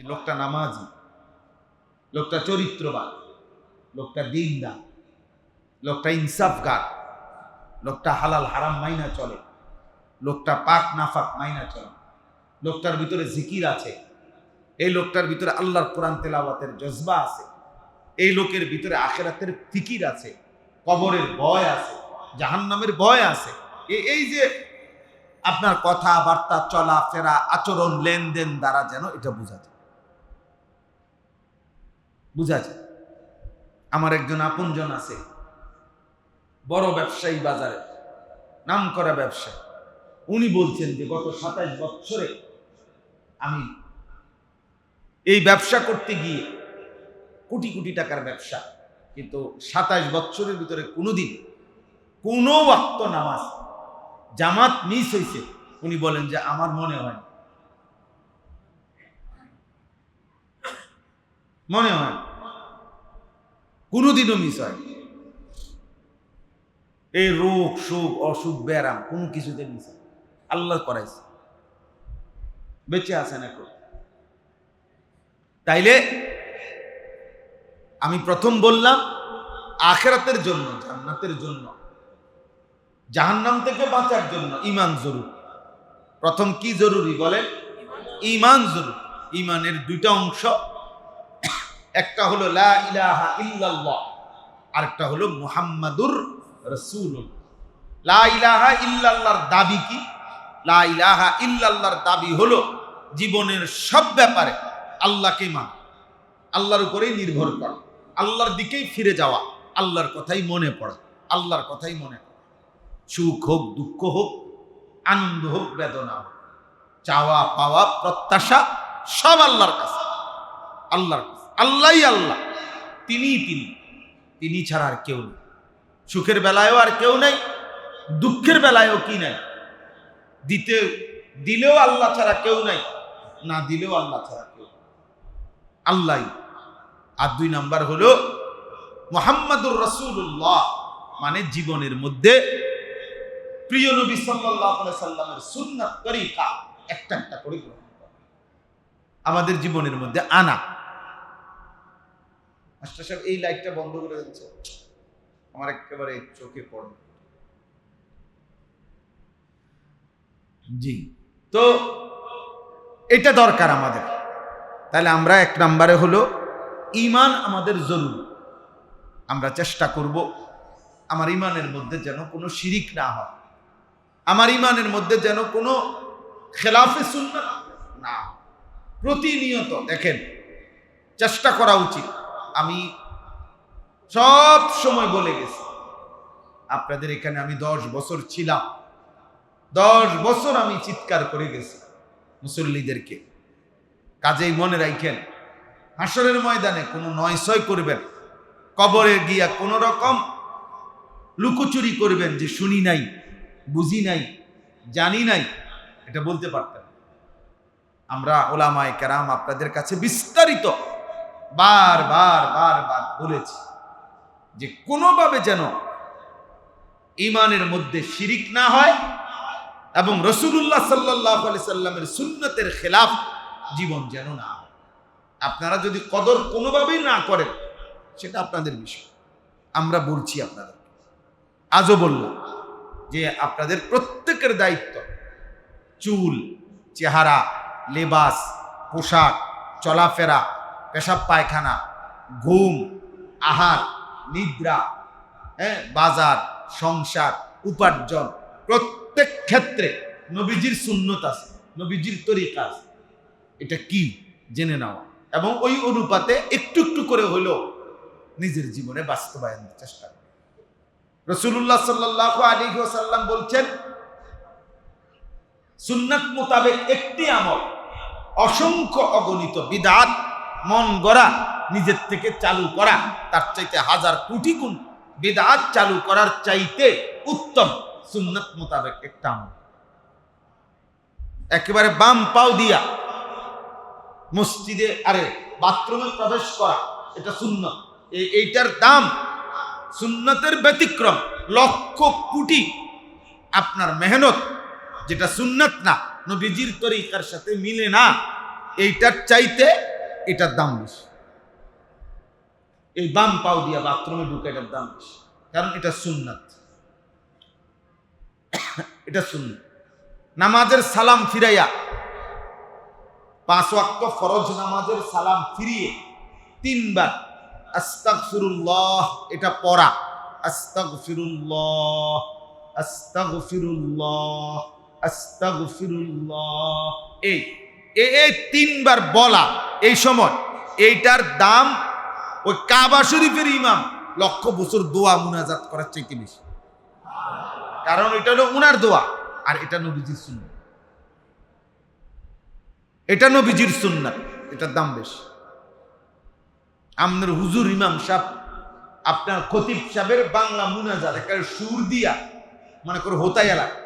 যে লোকটা নামাজি, লোকটা চরিত্রবান, লোকটা দিনদার, লোকটা ইনসাফগার, লোকটা হালাল হারাম মাইনা চলে, লোকটা পাক নাফাক মাইনা চলে, লোকটার ভিতরে জিকির আছে, এই লোকটার ভিতরে আল্লাহর কোরআন তেলাওয়াতের জজবা আছে, এই লোকের ভিতরে আখিরাতের ফিকির আছে, কবরের ভয় আছে, জাহান্নামের ভয় আছে। এই যে আপনার কথাবার্তা, চলাফেরা, আচরণ, লেনদেন দ্বারা যেন এটা বোঝা যায়। আমার একজন আপনজন আছে, বড় ব্যবসায়ী, বাজারে নাম করা ব্যবসায়ী। উনি বলছেন যে গত 27 বছরে আমি এই ব্যবসা করতে গিয়ে কোটি কোটি টাকার ব্যবসা, কিন্তু 27 বছরের ভিতরে কোনোদিন কোনো ওয়াক্ত নামাজ জামাত মিস হয়েছে উনি বলেন যে আমার মনে হয় কোনোদিনও মিস হয়। এই রোগ শোক অসুখ ব্যারাম কোনো কিছুতে মিস হয়, আল্লাহ করাইছে, বেঁচে আছেন এখন। তাইলে আমি প্রথম বললাম আখিরাতের জন্য, জান্নাতের জন্য, জাহান্নাম থেকে বাঁচার জন্য ঈমান জরুরি। প্রথম কি জরুরি বলেন? ঈমান জরুরি। ঈমানের দুইটা অংশ, একটা হলো লা ইলাহা ইল্লাল্লাহ, আরেকটা হলো মুহাম্মাদুর রাসূলুল্লাহ। লা ইলাহা ইল্লাল্লাহর দাবি কি? লা ইলাহা ইল্লাল্লাহর দাবি হলো জীবনের সব ব্যাপারে আল্লাহকে মানা, আল্লাহর উপরেই নির্ভর করা, আল্লাহর দিকেই ফিরে যাওয়া, আল্লাহর কথাই মনে পড়া, আল্লাহর কথাই মনে পড়া। সুখ হোক, দুঃখ হোক, আনন্দ হোক, বেদনা হোক, চাওয়া পাওয়া প্রত্যাশা সব আল্লাহর কাছে, আল্লাহর কাছে। আল্লাহই আল্লাহ, তিনি ছাড়া আর কেউ নেই। সুখের বেলায়ও আর কেউ নেই, দুঃখের বেলায়ও কি নাই, দিলেও আল্লাহ ছাড়া কেউ নাই, না দিলেও আল্লাহ ছাড়া কেউ, আল্লাহ। আর 2 নাম্বার হলো মুহাম্মাদুর রাসূলুল্লাহ, মানে জীবনের মধ্যে প্রিয় নবী সাল্লাল্লাহু আলাইহি সাল্লামের সুন্নাত তরিকা একটা একটা করে গ্রহণ করা, আমাদের জীবনের মধ্যে আনা। মাস্টার সাহেব এই লাইটটা বন্ধ করে দিচ্ছে, আমার একেবারে চোখে পড়ে। জি, তো এটা দরকার আমাদের। তাহলে আমরা 1 নম্বরে হলো ঈমান আমাদের জরুরি। আমরা চেষ্টা করব আমার ঈমানের মধ্যে যেন কোনো শিরিক না হয়, আমার ঈমানের মধ্যে যেন কোনো খেলাফে সুন্নাত না। প্রতিনিয়ত দেখেন চেষ্টা করা উচিত। আমি সব সময় বলে গেছি, আপনাদের এখানে আমি 10 বছর ছিলাম, 10 বছর আমি চিৎকার করে গেছি মুসল্লিদেরকে। কাজেই মনে রাখেন, হাসরের ময়দানে কোনো নয়ছয় করবেন, কবরে গিয়া কোনো রকম লুকোচুরি করবেন যে শুনি নাই, বুঝি নাই, জানি নাই, এটা বলতে পারতেন। আমরা ওলামায়ে কেরাম আপনাদের কাছে বিস্তারিত বারবার বলেছি যে কোনোভাবে যেন ঈমানের মধ্যে শিরিক না হয় এবং রাসূলুল্লাহ সাল্লাল্লাহু আলাইহি সাল্লামের সুন্নতের খেলাফ জীবন যেন না হয়। আপনারা যদি কদর কোনোভাবেই না করেন সেটা আপনাদের বিষয়। আমরা বলছি আপনাদের, আজও বললাম যে আপনাদের প্রত্যেকের দায়িত্ব চুল, চেহারা, লেবাস, পোশাক, চলাফেরা, পেশাব পায়খানা, ঘুম, আহার, নিদ্রা, বাজার, সংসার, উপার্জন, প্রত্যেক ক্ষেত্রে নবীজির সুন্নত আছে, নবীজির তরিকা আছে। এটা কি জেনে নেওয়া এবং ওই অনুপাতে একটু একটু করে হলেও নিজের জীবনে বাস্তবায়নের চেষ্টা করা। রাসূলুল্লাহ সাল্লাল্লাহু আলাইহি ওয়াসাল্লাম বলছেন, সুন্নাত মোতাবেক একটি আমল অসংখ্য অগণিত বিদআত মন গড়া নিজের থেকে চালু করা তার চাইতে 1000 কোটি গুণ বিদআত চালু করার চাইতে উত্তম সুন্নাত মোতাবেক একটা আমল। একেবারে বাম পাও দিয়া মসজিদে বাথরুমে প্রবেশ করা, এটা সুন্নাত। এইটার দাম সুন্নাতের ব্যতিক্রম, লক্ষ কোটি আপনার মেহনত, যেটা সুন্নাত না, নবীজির তরিকার সাথে মিলে না, এইটার চাইতে এটার দাম বেশি। এই বাম পাও দিয়া বাথরুমে ঢুকে এটার দাম বেশি, কারণ এটা সুন্নাত। এটা সুন্নাত। নামাজের সালাম ফিরাইয়া, 5 ওয়াক্ত ফরজ নামাজের সালাম ফিরিয়ে 3 বার আস্তাগফিরুল্লাহ এটা পড়া। আস্তাগফিরুল্লাহ, আস্তাগফিরুল্লাহ, আস্তাগফিরুল্লাহ, এই 3 বার বলা। এই সময় এইটার দাম ওই কাবা শরীফের ইমাম লক্ষ বছর দোয়া মুনাজাত করার চাইতে বেশি, কারণ এটা হলো উনার দোয়া, আর এটা নবীজির সুন্নাত। এটা নবীজির সুন্নাত, এটার দাম বেশি। আপনার হুজুর ইমাম সাহেব, আপনার খতিব সাহেবের বাংলা মুনাজাত একেবারে সুর দিয়া মনে করে হোতাই এলাকা,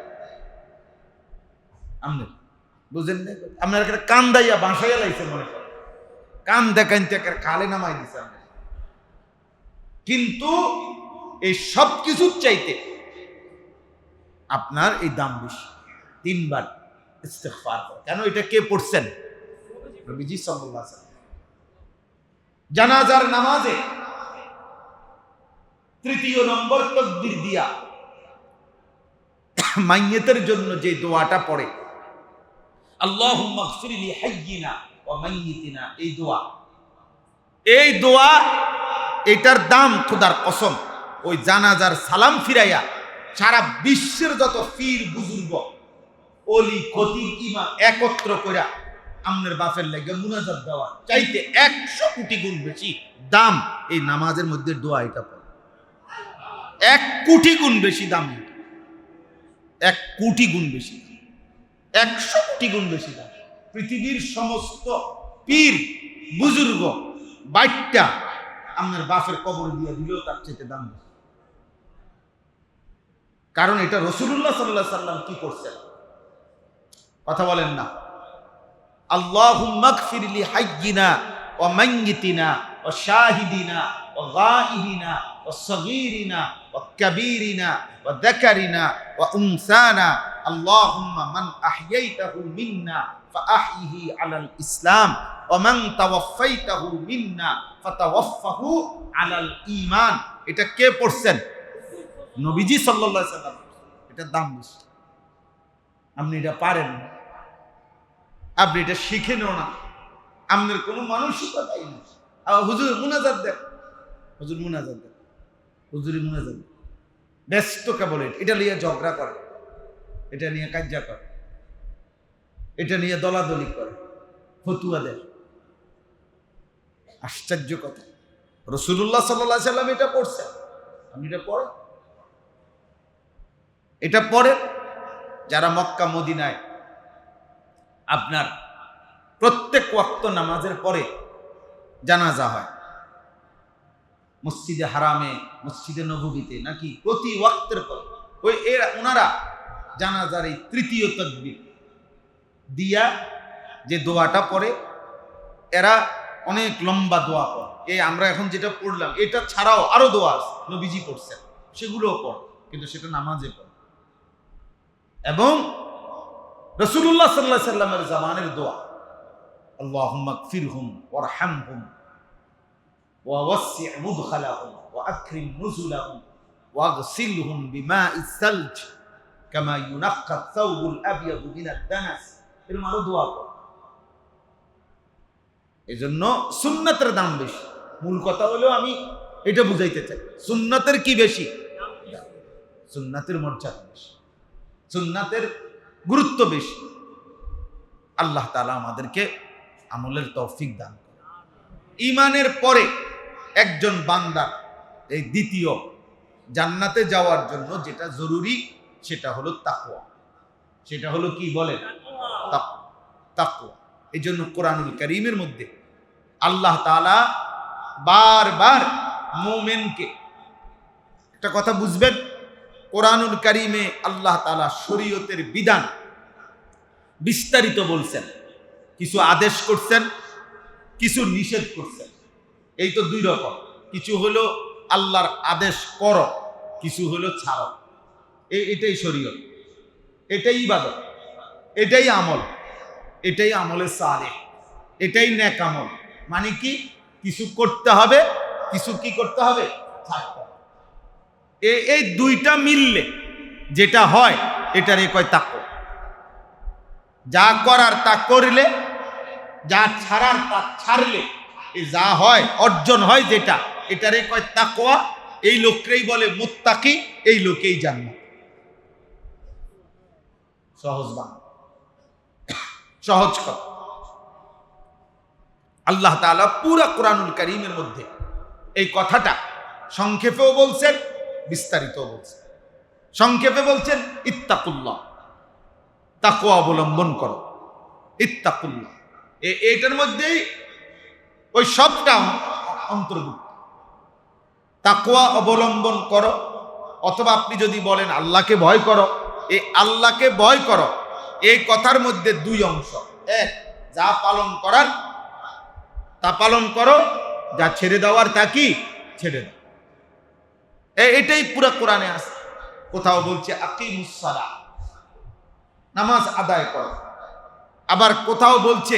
আপনার বুঝেন না, আপনার একটা কান দাইয়া বাসাইয়া লাইছে, মনে করে কান দেখাইতে একেবারে কালে নামাই দিছে। কিন্তু এই সব কিছুর চাইতে আপনার এই দাম বেশি। 3 বার ইস্তিগফার। কেন? এটা কে পড়ছেন? নবীজি সাল্লাল্লাহু আলাইহি ওয়াসাল্লাম। জানাজার নামাজে 3য় নম্বর তাকবীর দিয়া মাইয়িতের জন্য যে দোয়াটা পড়ে, আল্লাহুম্মা গফির লি হাইয়িনা ওয়া মাইয়িতিনা, এই দোয়া এটার দাম খোদার কসম ওই জানাজার সালাম ফিরাইয়া সারা বিশ্বের যত পীর বুজুর্গ ওলি খতিব ইমাম একত্র কইরা আমনের বাপের লাগে মুনাজাত দেওয়া চাইতে 100 কোটি গুণ বেশি দাম এই নামাজের মধ্যে দোয়া এটা পড়ে। 1 কোটি গুণ বেশি দাম, 1 কোটি গুণ বেশি, 100 কোটি গুণ বেশি দাম। পৃথিবীর সমস্ত পীর বুজুর্গ বাইটটা আপনার বাপের কবর দিয়ে দিলেও তার চাইতে দাম বেশি। কারণ এটা রাসূলুল্লাহ সাল্লাল্লাহু আলাইহি সাল্লাম কি করছেন? কথা বলেন না। আল্লাহুম্মা গফির লি হাইয়িনা ওয়া মাইয়িতিনা ওয়া শাহিদিনা ওয়া গায়িবিনা ওয়া সগীরিনা ওয়া কাবীরিনা ওয়া যাকারিনা ওয়া উনসানা, আল্লাহুম্মা মান আহইয়াইতাহু মিন্না ফাআহইহি আলাল ইসলাম ওয়া মান তাওয়াফাইতাহু মিন্না ফাতাওয়াফাহু আলাল ঈমান। এটা কে পড়ছেন? নবীজি সাল্লাল্লাহু আলাইহি সাল্লাম। এটার দাম বেশি। আপনি এটা পারেন না, আপনি এটা শিখেনও না, আপনার কোনো মানসিকতাই নেই। হুজুর মুনাজাত দেন, হুজুর মুনাজাত দেন, হুজুরি মুনাজাত দেন, ব্যস্ত কেবল এটা নিয়ে ঝগড়া করে, এটা নিয়ে কাজ্জা করে, এটা নিয়ে দলাদলি করে, ফতুয়া দেয়। আশ্চর্য কথা, রাসূলুল্লাহ সাল্লাল্লাহু আলাইহি সাল্লাম এটা পড়ছেন, আপনি এটা পড়েন। এটা পড়ে যারা মক্কা মদিনায় আপনার প্রত্যেক ওয়াক্ত নামাজের পরে জানাজা হয়, মসজিদে হারামে, মসজিদে নববীতে নাকি প্রতি ওয়াক্তের পর ওই ওনারা জানাজার এই 3য় তাকবীর দিয়া যে দোয়াটা পড়ে, এরা অনেক লম্বা দোয়া পড়ে। এই আমরা এখন যেটা পড়লাম এটা ছাড়াও আরো দোয়া আছে নবীজি পড়ছেন, সেগুলোও পড়ে, কিন্তু সেটা নামাজে পড়ে। এবং রাসূলুল্লাহ সাল্লাল্লাহু আলাইহি সাল্লামের জামানের দোয়া, আল্লাহুম্মা গফিরহুম ওয়ারহামহুম ওয়া ওয়াসসি' মুদখালাহুম ওয়া আকরিম নুজুলাহুম ওয়াগসিলহুম বিমাইস সালজ কামা ইউনাক্কা আত-তাওবুল আবয়াদু মিনাদ দানাস। এর মারো দোয়া পড়ে। এজন্য সুন্নাতের দাম বেশি। মূল কথা হলো আমি এটা বুঝাইতে চাই, সুন্নাতের কি বেশি? সুন্নাতের মর্যাদা বেশি, সুন্নাতের গুরুত্ব বেশি। আল্লাহ তাআলা আমাদেরকে আমলের তৌফিক দান করেন। ঈমানের পরে একজন বান্দা এই দ্বিতীয় জান্নাতে যাওয়ার জন্য যেটা জরুরি সেটা হলো তাকওয়া। সেটা হলো কি বলেন? তাকওয়া। এই জন্য কোরআনুল কারীমের মধ্যে আল্লাহ তাআলা বারবার মুমিনকে, একটা কথা বুঝবেন, কোরআনুল কারীমে আল্লাহ তাআলা শরীয়তের বিধান বিস্তারিত বলছেন, কিছু আদেশ করছেন, কিছু নিষেধ করছেন। এই তো 2 রকম, কিছু হলো আল্লাহর আদেশ করো, কিছু হলো ছাড়ো। এটাই শরীয়ত, এটাই ইবাদত, এটাই আমল, এটাই আমলে সালেহ, এটাই নেক আমল, মানে কি? কিছু করতে হবে, কিছু কি করতে হবে? ছাড়তে হবে। এই দুইটা মিললে যেটা হয় এটারে কয় তাকওয়া। যা করার তা করলে, যা ছাড়ার তা ছাড়লে যা হয়, অর্জন হয় যেটা, এটারে কয় তাকওয়া। এই লোককেই বলে মুত্তাকি, এই লোকেই জান্নাত। সহজ বাংলা, সহজ কথা। আল্লাহ তাআলা পুরা কোরআনুল কারীমের মধ্যে এই কথাটা সংক্ষেপেও বলছেন, বিস্তারিতও বলছেন। সংক্ষেপে বলছেন ইত্তাকুল্লাহ, তাকওয়া অবলম্বন করো, ইত্তাকুল্লাহ। এটার মধ্যেই ওই সবটা অন্তর্ভুক্ত। তাকওয়া অবলম্বন করো, অথবা আপনি যদি বলেন আল্লাহকে ভয় করো, এই আল্লাহকে ভয় করো এই কথার মধ্যে দুই অংশ। এক, যা পালন করার তা পালন করো, যা ছেড়ে দেওয়ার তা কি ছেড়ে দাও। এটাই পুরো কোরআনে আছে। কোথাও বলছে আকিমুস সালাহ, নামাজ আদায় করো। আবার কোথাও বলছে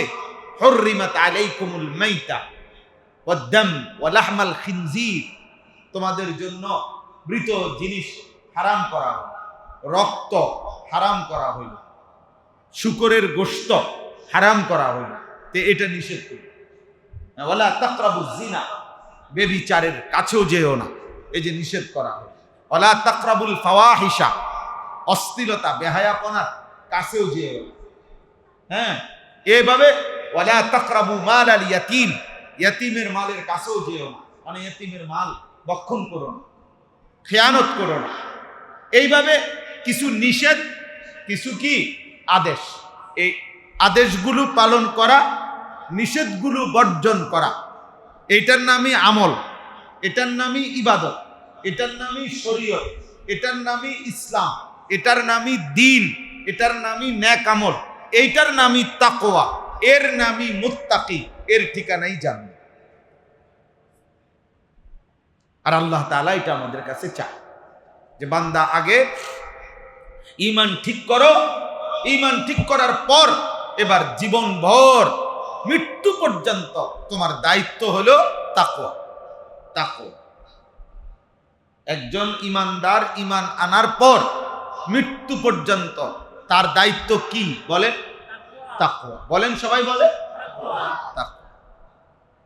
হুররিমাত আলাইকুমুল মাইতা ওয়াদ-দাম ওয়া লাহমাল খিনজির, তোমাদের জন্য মৃত জিনিস হারাম করা হলো, রক্ত হারাম করা হইল, শূকরের গোশত হারাম করা হইল। তে এটা নিষেধ করি। ওয়ালা তাকরাবুজ জিনা, ব্যভিচারের কাছেও যেও না, এই যে নিষেধ করা হয়। ওয়ালা তাকরাবুল ফাওয়াহিশা, অশ্লীলতা বেহায়াপনার কাছেও যেও না। হ্যাঁ, এইভাবে ওয়ালা তাকরাবু মাল আল ইয়াতীম, ইয়াতীমের মালের কাছেও যেও না, মানে ইয়াতীমের মাল ভক্ষণ করো না, খেয়ানত করো না। এইভাবে কিছু নিষেধ, কিছু কি আদেশ। এই আদেশগুলো পালন করা, নিষেধগুলো বর্জন করা, এটার নামই আমল, এটার নামই ইবাদত, এটার নামই শরীয়ত, এটার নামই ইসলাম, এটার নামই দ্বীন, এটার নামই নেক আমল, এইটার নামই তাকওয়া, এর নামই মুত্তাকি, এর ঠিকানাই জান্নাত। আর আল্লাহ তাআলা এটা আমাদের কাছে চায় যে বান্দা আগে ঈমান ঠিক করো, ঈমান ঠিক করার পর এবার জীবনভর মৃত্যু পর্যন্ত তোমার দায়িত্ব হলো তাকওয়া। তাকওয়া। একজন ঈমানদার ঈমান আনার পর মৃত্যু পর্যন্ত তার দায়িত্ব কি বলেন? তাকওয়া। বলেন, সবাই বলে তাকওয়া।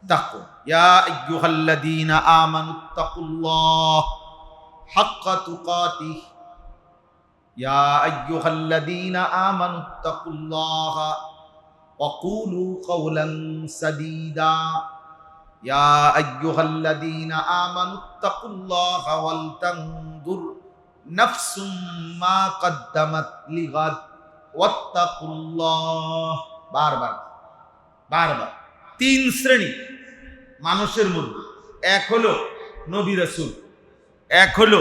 তাকওয়া। ইয়া আইয়ুহাল্লাযীনা আমানুত্তাকুল্লাহ হাক্কা তুকাতিহ, ইয়া আইয়ুহাল্লাযীনা আমানুত্তাকুল্লাহ ওয়াকুলু কাওলান সাদীদা, ইয়া আইয়ুহাল্লাযীনা আমানুত্তাকুল্লাহ ওয়াল তানজুর নাফসুম মা কদ্দামাত লিগাদ ওয়াত্তাকুল্লাহ। বারবার বারবার তিন শ্রেণী মানুষের মধ্যে, এক হলো নবী রাসূল, এক হলো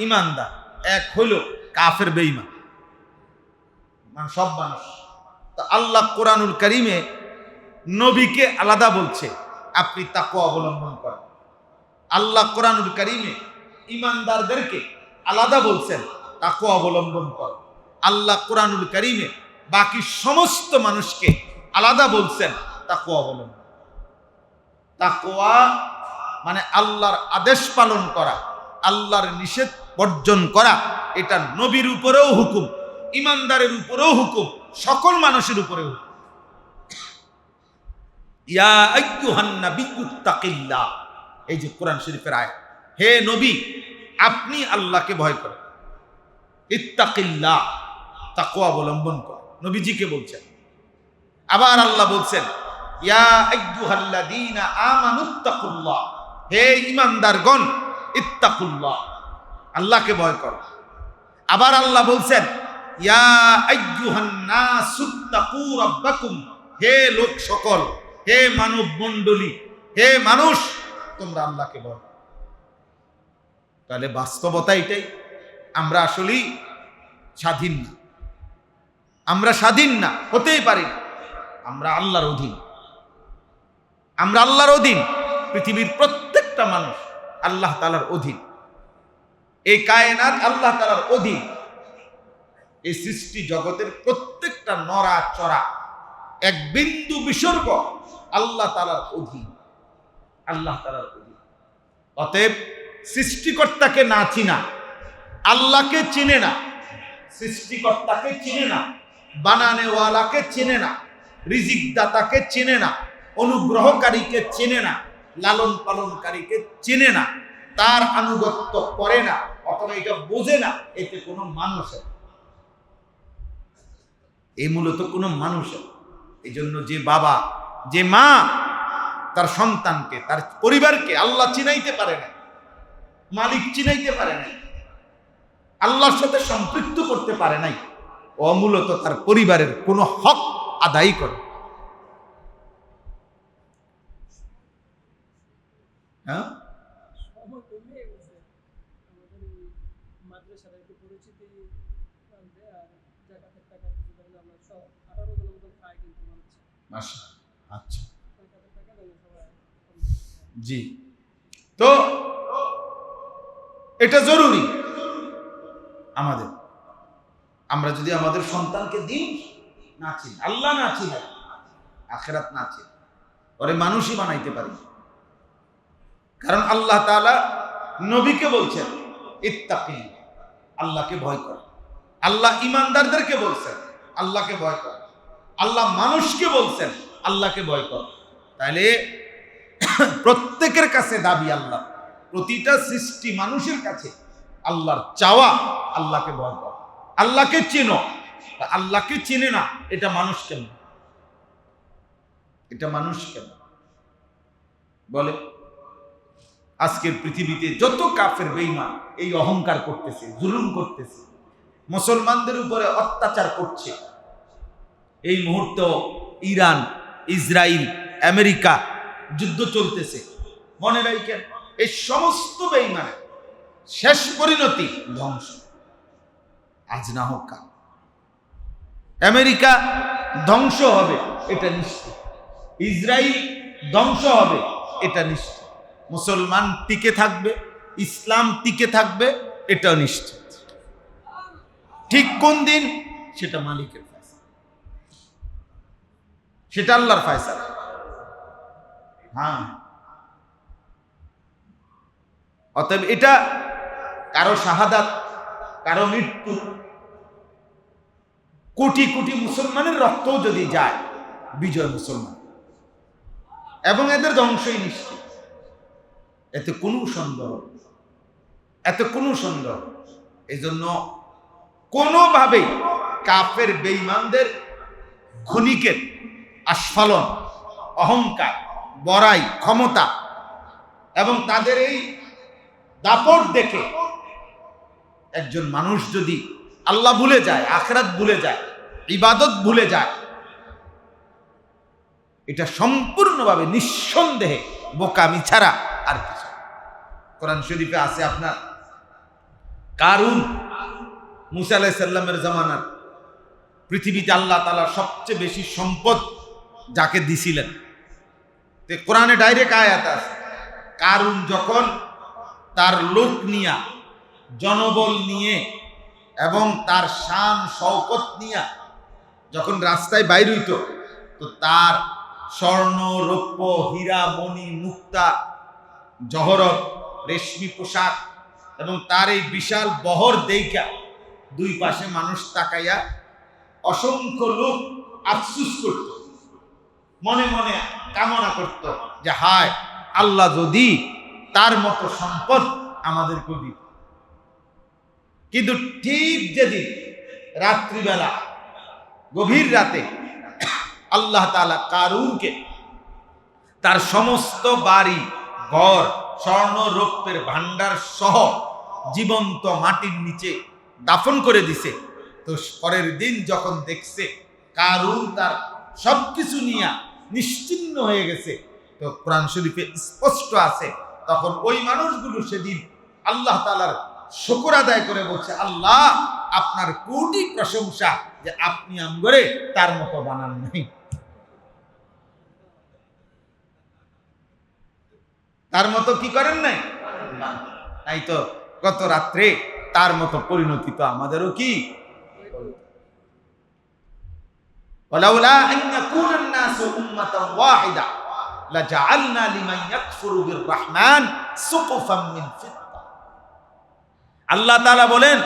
ঈমানদার, এক হলো কাফের বেঈমান। মানে সব মানুষ। তো আল্লাহ কোরআনুল কারীমে নবীকে আলাদা বলছে, আপনি তাকওয়া অবলম্বন করেন। আল্লাহ কোরআনুল কারীমে ঈমানদারদেরকে আলাদা বলছেন, তাকওয়া অবলম্বন করেন। আল্লাহ কোরআনুল কারীমে বাকি সমস্ত মানুষকে আলাদা বলছেন, তাকওয়া অবলম্বন। তাকওয়া মানে আল্লাহর আদেশ পালন করা, আল্লাহর নিষেধ বর্জন করা। এটা নবীর উপরেও হুকুম, ঈমানদারের উপরেও হুকুম, সকল মানুষের উপরেও হুকুম। ইয়া আইয়ুহান নাবিয়্যুত্তাকিল্লাহ, এই যে কোরআন শরীফের আয়াত, হে নবী আপনি আল্লাহকে ভয় করেন। ইত্তাকিল্লাহ, তাকওয়া অবলম্বন করেন, নবীজিকে বলছেন। আবার আল্লাহ বলছেন ইয়া আইয়ুহাল্লাযীনা আমানুত্তাকুল্লাহ, হে ঈমানদারগণ ইত্তাকুল্লাহ, আল্লাহকে ভয় করো। আবার আল্লাহ বলছেন ইয়া আইয়ুহান নাসুত্তাকু রাব্বাকুম, হে লোক সকল, হে মানব মণ্ডলী, হে মানুষ, তোমরা আল্লাহকে ভয় করো। তাহলে বাস্তবতা এটাই, আমরা আসলেই স্বাধীন না, আমরা স্বাধীন না, হতেই পারি না। আমরা আল্লাহর অধীন, আমরা আল্লাহর অধীন। পৃথিবীর প্রত্যেকটা মানুষ আল্লাহ তাআলার অধীন, এই কায়নাত আল্লাহ তাআলার অধীন। এই সৃষ্টি জগতের প্রত্যেকটা নড়া চড়া, এক বিন্দু বিসর্গ আল্লাহ তাআলার অধীন, আল্লাহ তাআলার অধীন। অতএব সৃষ্টিকর্তাকে না চিনা, আল্লাহকে চিনে না, সৃষ্টিকর্তাকে চিনে না, বানানেওয়ালাকে চিনে না, রিজিক দাতাকে চিনে না, অনুগ্রহকারীকে চিনে না, লালন পালনকারীকে চিনে না, তার আনুগত্য করে না, অথবা এটা বোঝে না, এতে কোনো মানুষের, এই মূলত কোনো মানুষের। এই জন্য যে বাবা, যে মা তার সন্তানকে, তার পরিবারকে আল্লাহ চিনাইতে পারে না, মালিক চিনাইতে পারে নাই, আল্লাহর সাথে সম্পৃক্ত করতে পারে নাই, ও মূলত তার পরিবারের কোনো হক আদায় করে। হ্যাঁ, আচ্ছা, জি। তো এটা জরুরি আমাদের। আমরা যদি আমাদের সন্তানকে দিন না চিনি, আল্লাহ না চিনি, আখিরাত না চিনি, ওরে মানুষই বানাইতে পারি। কারণ আল্লাহ তাআলা নবীকে বলছেন ইত্তাকি, আল্লাহকে ভয় কর। আল্লাহ ইমানদারদেরকে বলছেন আল্লাহকে ভয় কর। আল্লাহ মানুষকে বলছেন আল্লাহকে ভয় কর। তাহলে প্রত্যেকের কাছে দাবি আল্লাহ, প্রতিটা সৃষ্টি মানুষের কাছে আল্লাহর চাওয়া আল্লাহকে ভয় কর, আল্লাহকে চেনো। আল্লাহকে চেনে না, এটা মানুষ কেন? এটা মানুষ কেন বলে? আজকের পৃথিবীতে যত কাফের বেঈমান এই অহংকার করতেছে, জুলুম করতেছে, মুসলমানদের উপরে অত্যাচার করছে। এই মুহূর্তে ইরান, ইসরায়েল, আমেরিকা যুদ্ধ চলতেছে। মনে রাখেন, এই সমস্ত বেঈমানের শেষ পরিণতি ধ্বংস, আজ না হোক কাল। আমেরিকা ধ্বংস হবে, এটা নিশ্চিত। ইসরায়েল ধ্বংস হবে, এটা নিশ্চিত। মুসলমান টিকে থাকবে, ইসলাম টিকে থাকবে, এটাও নিশ্চিত। ঠিক কোন দিন সেটা মালিকের ফয়সালা, সেটা আল্লাহর ফয়সালা। হ্যাঁ, অতএব এটা কারো শাহাদাত, কারো মৃত্যু, কোটি কোটি মুসলমানের রক্তও যদি যায়, বিজয় মুসলমান, এবং এদের ধ্বংসই নিশ্চিত। এতে কোনো সন্দেহ, এতে কোনো সন্দেহ। এই জন্য কোনোভাবেই কাফের বেঈমানদের ক্ষণিকের আস্ফালন, অহংকার, বড়াই, ক্ষমতা এবং তাদের এই দাপট দেখে একজন মানুষ যদি আল্লাহ ভুলে যায়, আখিরাত ভুলে যায়, ইবাদত ভুলে যায়, এটা সম্পূর্ণভাবে নিঃসন্দেহে বোকামি ছাড়া আর কিছু। কোরআন শরীফে আছে আপনার কারুন, মুসা আলাইহিস সালামের জামানার পৃথিবীতে আল্লাহ তাআলা সবচেয়ে বেশি সম্পদ যাকে দিছিলেন, তে কোরআনে ডাইরেক্ট আয়াত আছে, কারুন যখন তার লোক নিয়া, জনবল নিয়ে এবং তার শান শওকত নিয়া যখন রাস্তায় বাইর হইত, তো তার স্বর্ণ, রৌপ্য, হীরা, মণি, মুক্তা, জহরত, রেশমি পোশাক এবং তার এই বিশাল বহর দেইখা দুই পাশে মানুষ তাকাইয়া অসংখ্য লোক আফসুস করত, মনে মনে কামনা করত যে হায় আল্লাহ যদি তার মতো সম্পদ আমাদেরকে দিত। কিন্তু ঠিক যেদিন রাত্রিবেলা, গভীর রাতে আল্লাহ তাআলা কারুনকে তার সমস্ত বাড়ি ঘর, স্বর্ণ রৌপ্যের ভান্ডার সহ জীবন্ত মাটির নিচে দাফন করে দিছে, তো পরের দিন যখন দেখছে কারুন তার সবকিছু নিয়ে নিশ্চিন্ন হয়ে গেছে, তো কোরআন শরীফে স্পষ্ট আছে, তখন ওই মানুষগুলো সেদিন আল্লাহ তাআলার শুকর আদায় করে বলছে, আল্লাহ আপনার কোটি প্রশংসা যে আপনি আমগরে তার মতো বানান নাই, তার মতো কি করেন নাই, তাই তো গত রাত্রে তার মতো পরিণতি তো আমাদেরও কি। ওয়ালাউলা আন ইয়াকুনা আন-নাসু উম্মাতান ওয়াহিদা লাজাআলনা লিমান ইয়াকফুরু বিররহমান সুকুফাম মিন ফিদ্দা। আল্লাহ তাআলা বলেন,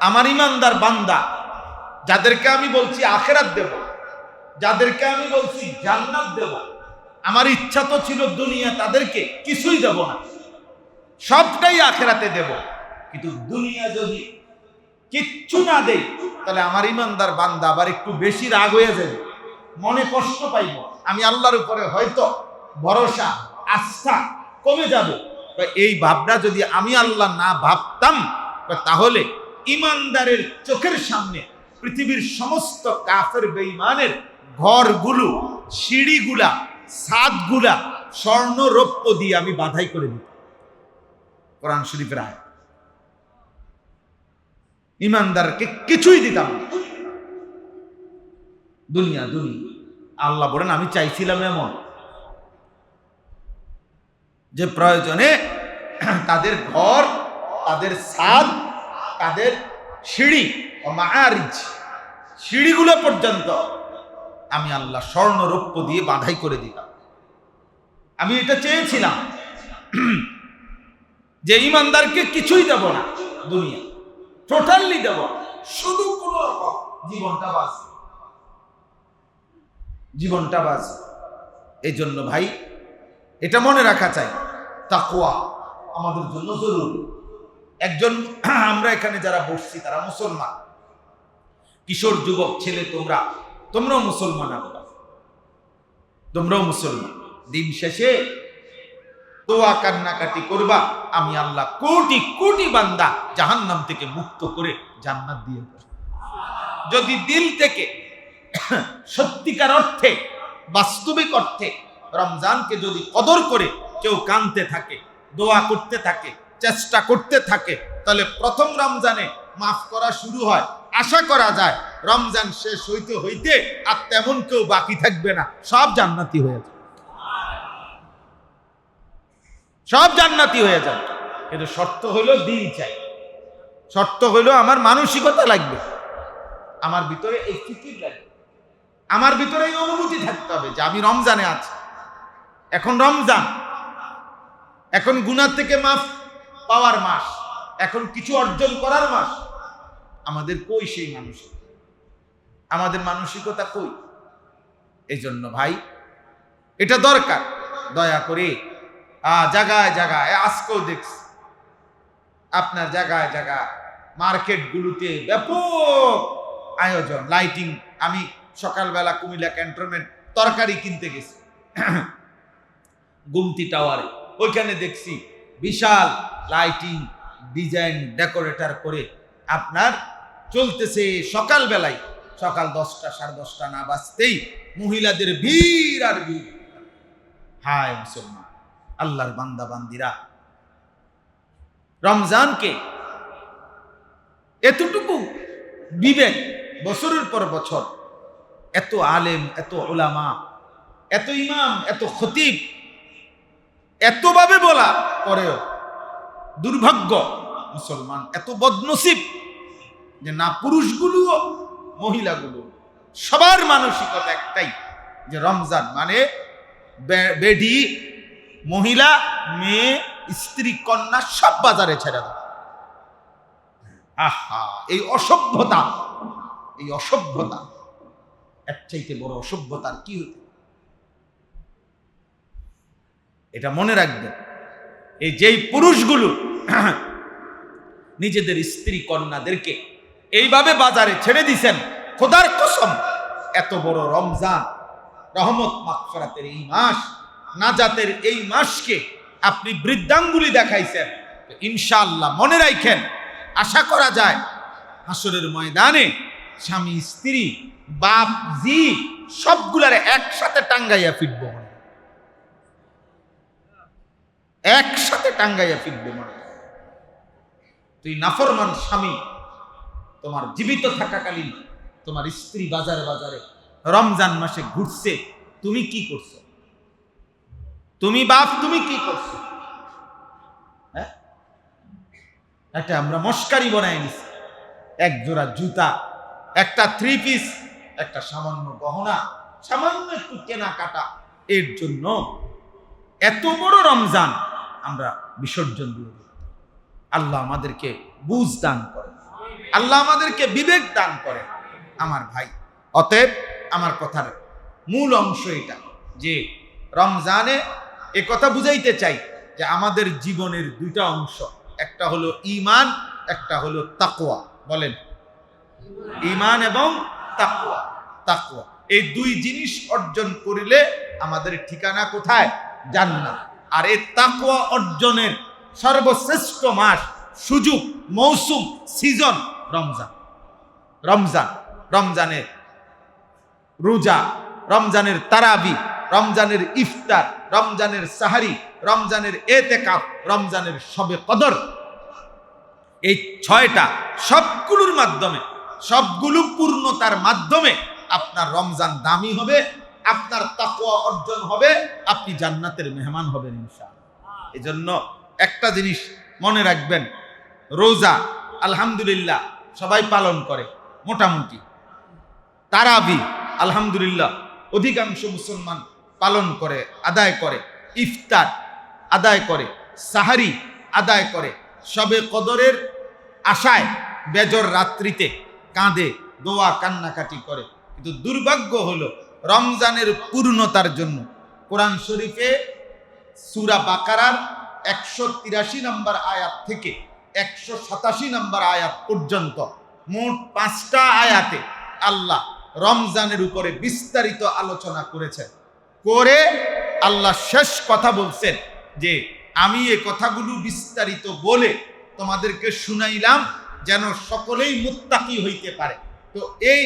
আমার ঈমানদার বান্দা যাদেরকে আমি বলছি আখিরাত দেব, যাদেরকে আমি বলছি জান্নাত দেব, আমার ইচ্ছা তো ছিল দুনিয়া তাদেরকে কিছুই দেব না, সবটাই আখিরাতে দেব। কিন্তু দুনিয়া যদি কিচ্ছু না দেই তাহলে আমার ঈমানদার বান্দা আবার একটু বেশি রাগ হয়ে যাবে, মনে কষ্ট পাইব, আমি আল্লাহর উপরে হয়তো ভরসা আস্থা কমে যাবে। এই ভাবনা যদি আমি আল্লাহ না ভাবতাম তাহলে ঈমানদারের চোখের সামনে পৃথিবীর সমস্ত কাফের বেঈমানের ঘরগুলো, সিঁড়িগুলা, ছাদগুলা স্বর্ণ রৌপ্য দিয়ে আমি বাধাই করে দিই। কোরআন শরীফের আয়াত। ঈমানদারকে কিছুই দিতাম না। দুনিয়া দুনিয়া আল্লাহ বলেন আমি চাইছিলাম এমন যে প্রয়োজনে তাদের ঘর, তাদের ছাদ, তাদের সিঁড়ি ও মাআরিজ, সিঁড়িগুলো পর্যন্ত আমি আল্লাহ স্বর্ণ রৌপ্য দিয়ে বাধাই করে দিতাম। আমি এটা চেয়েছিলাম যে ঈমানদারকে কিছুই দেব না, দুনিয়া টোটালি দেব, শুধু কোন রকম জীবনটা বাঁচবে, জীবনটা বাঁচবে। এই জন্য ভাই এটা মনে রাখা চাই, তাকওয়া আমাদের জন্য জরুরি। একজন আমরা এখানে যারা বসছি তারা মুসলমান, কিশোর যুবক ছেলে, তোমরাও মুসলমান, তোমরাও মুসলমান। দিন শেষে দোয়া কান্নাকাটি করবা, আমি আল্লাহ কোটি কোটি বান্দা জাহান্নাম থেকে মুক্ত করে জান্নাত দিয়ে দেব। যদি দিল থেকে সত্যিকার অর্থে, বাস্তবিক অর্থে রমজানকে যদি কদর করে কেউ কাঁদতে থাকে, দোয়া করতে থাকে, চেষ্টা করতে থাকে, তাহলে প্রথম রমজানে মাফ করা শুরু হয়। আশা করা যায় রমজান শেষ হইতে হইতে আর তেমন কেউ বাকি থাকবে না, সব জান্নাতি হয়ে যাবে, সব জান্নাতি হয়ে যাবে। কিন্তু শর্ত হইল দিন চাই, শর্ত হইল আমার মানসিকতা লাগবে, আমার ভিতরে এই ফিকির লাগবে, আমার ভিতরে এই অনুভূতি থাকতে হবে যে আমি রমজানে আছি। এখন রমজান, এখন গুনাহ থেকে মাফ পাওয়ার মাস, এখন কিছু অর্জন করার মাস। আমাদের কই সেই মানসিকতা? আমাদের মানসিকতা কই? এই জন্য ভাই এটা দরকার, দয়া করে জায়গায় জায়গায়, আজকেও দেখছি আপনার জায়গায় জায়গায় মার্কেটগুলোতে ব্যাপক আয়োজন, লাইটিং। আমি সকালবেলা কুমিল্লা ক্যান্টনমেন্ট তরকারি কিনতে গেছি, গুমতি টাওয়ারে, ওইখানে দেখছি বিশাল লাইটিং, ডিজাইন, ডেকোরেটর করে আপনার চলতেছে। সকালবেলায়, সকাল 10টা 10:30 না বাজতেই মহিলাদের ভিড় আর ভিড়। হায় মুসলমান, আল্লাহর বান্দা বান্দিরা, রমজানকে এতটুকু বিবেক, বছরের পর বছর এত আলেম, এত উলামা, এত ইমাম, এত খতিব এতভাবে বলা পরেও দুর্ভাগ্য মুসলমান এত বদনসিব যে না পুরুষগুলো মহিলাগুলো সবার মানসিকতা একটাই যে রমজান মানে বেডি, মহিলা, মেয়ে, স্ত্রী, কন্যা সব বাজারে ছেড়ে দাও। আহা, এই অসভ্যতা, এই অসভ্যতা, এর চাইতে বড় অসভ্যতার কি হতে? এটা মনে রাখবেন, এই যেই পুরুষগুলো নিজেদের স্ত্রী কন্যাদেরকে এইভাবে বাজারে ছেড়ে দিছেন, খোদার কসম এত বড় রমজান, রহমত মাগফিরাতের এই মাস, নাজাতের এই মাসকে আপনি বৃদ্ধাঙ্গুলি দেখাইছেন। ইনশাআল্লাহ মনে রাখেন, আশা করা যায় হাসরের ময়দানে স্বামী, স্ত্রী, বাপ, জি সবগুলারে একসাথে টাঙ্গাইয়া ফিরব, একসাথে টাঙ্গাইয়া ফিরবে। মনে তুই নাফরমান স্বামী, তোমার জীবিত থাকাকালীন তোমার স্ত্রী বাজারে বাজারে রমজান মাসে ঘুরছে, তুমি কি করছো? তুমি বাপ, তুমি কি করছো? হ্যাঁ, এটা আমরা মস্কারি বানাই নিছি। এক জোড়া জুতা, একটা 3 পিস, একটা সামান্য গহনা, সামান্য একটু কেনাকাটা, এর জন্য এত বড় রমজান আমরা বিসর্জন দিয়ে দিই। আল্লাহ আমাদেরকে বুঝ দান করেন, আল্লাহ আমাদেরকে বিবেক দান করেন আমার ভাই। অতএব আমার কথার মূল অংশ এটা যে রমজানে এ কথা বুঝাইতে চাই যে আমাদের জীবনের দুইটা অংশ, একটা হলো ঈমান, একটা হলো তাকওয়া। বলেন, ঈমান এবং তাকওয়া। তাকওয়া এই দুই জিনিস অর্জন করিলে আমাদের ঠিকানা কোথায়? জান্নাত। আর এই তাকওয়া অর্জনের সর্বশ্রেষ্ঠ মাস, সুযোগ, মৌসুম, সিজন রমজান। রমজান, রমজানের রোজা, রমজানের তারাবি, রমজানের ইফতার, রমজানের সাহারি, রমজানের এতেকাফ, রমজানের শবে কদর, এই 6টা সবগুলোর মাধ্যমে, সবগুলো পূর্ণতার মাধ্যমে আপনার রমজান দামি হবে, আপনার তাকওয়া অর্জন হবে, আপনি জান্নাতের মেহমান হবেন ইনশাআল্লাহ। এজন্য একটা জিনিস মনে রাখবেন, রোজা আলহামদুলিল্লাহ সবাই পালন করে মোটামুটি, তারাবি আলহামদুলিল্লাহ অধিকাংশ মুসলমান পালন করে, আদায় করে, ইফতার আদায় করে, সাহারি আদায় করে, শবে কদরের আশায় বেজর রাত্রিতে কাঁদে, দোয়া কান্নাকাটি করে। কিন্তু দুর্ভাগ্য হলো রমজানের পূর্ণতার জন্য কোরআন শরীফে সূরা বাকারার 183 নম্বর আয়াত থেকে 187 নম্বর আয়াত পর্যন্ত মোট 5টা আয়াতে আল্লাহ রমজানের উপরে বিস্তারিত আলোচনা করেছেন। করে আল্লাহ শেষ কথা বলছেন যে আমি এই কথাগুলো বিস্তারিত বলে তোমাদেরকে শুনাইলাম যেন সকলেই মুত্তাকি হইতে পারে। তো এই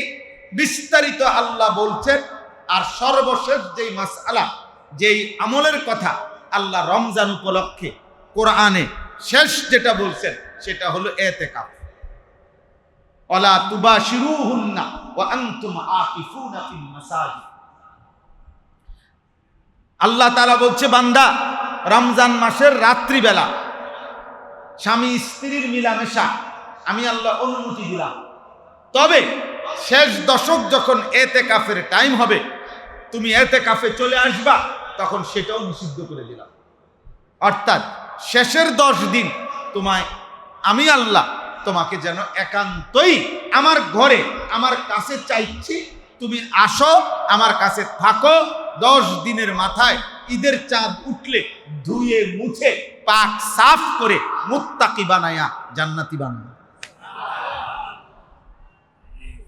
বিস্তারিত আল্লাহ বলছেন। আর সর্বশেষ যেই মাসআলা, যেই আমলের কথা আল্লাহ রমজান উপলক্ষে কোরআনে শেষ যেটা বলছেন সেটা হলো ইতিকাফ। ওয়ালা তুবাশিরুহুন্না ওয়া আনতুম আকিফুনা ফিল মাসাজিদ। আল্লাহ তাআলা বলছে, বান্দা রমজান মাসের রাত্রিবেলা স্বামী স্ত্রীর মিলামেশা আমি আল্লাহ অনুমতি দিলাম, তবে শেষ দশক যখন ইতিকাফের টাইম হবে তুমি ইতিকাফে চলে আসবা, তখন সেটাও নিষিদ্ধ করে দিলাম। অর্থাৎ শেষের 10 দিন তোমায় আমি আল্লাহ তোমাকে যেন একান্তই আমার ঘরে আমার কাছে চাইছি, তুমি আসো আমার কাছে থাকো। 10 দিনের মাথায় ঈদের চাঁদ উঠলে ধুয়ে মুছে পাক সাফ করে মুত্তাকি বানায়া জান্নাতি বানায়া।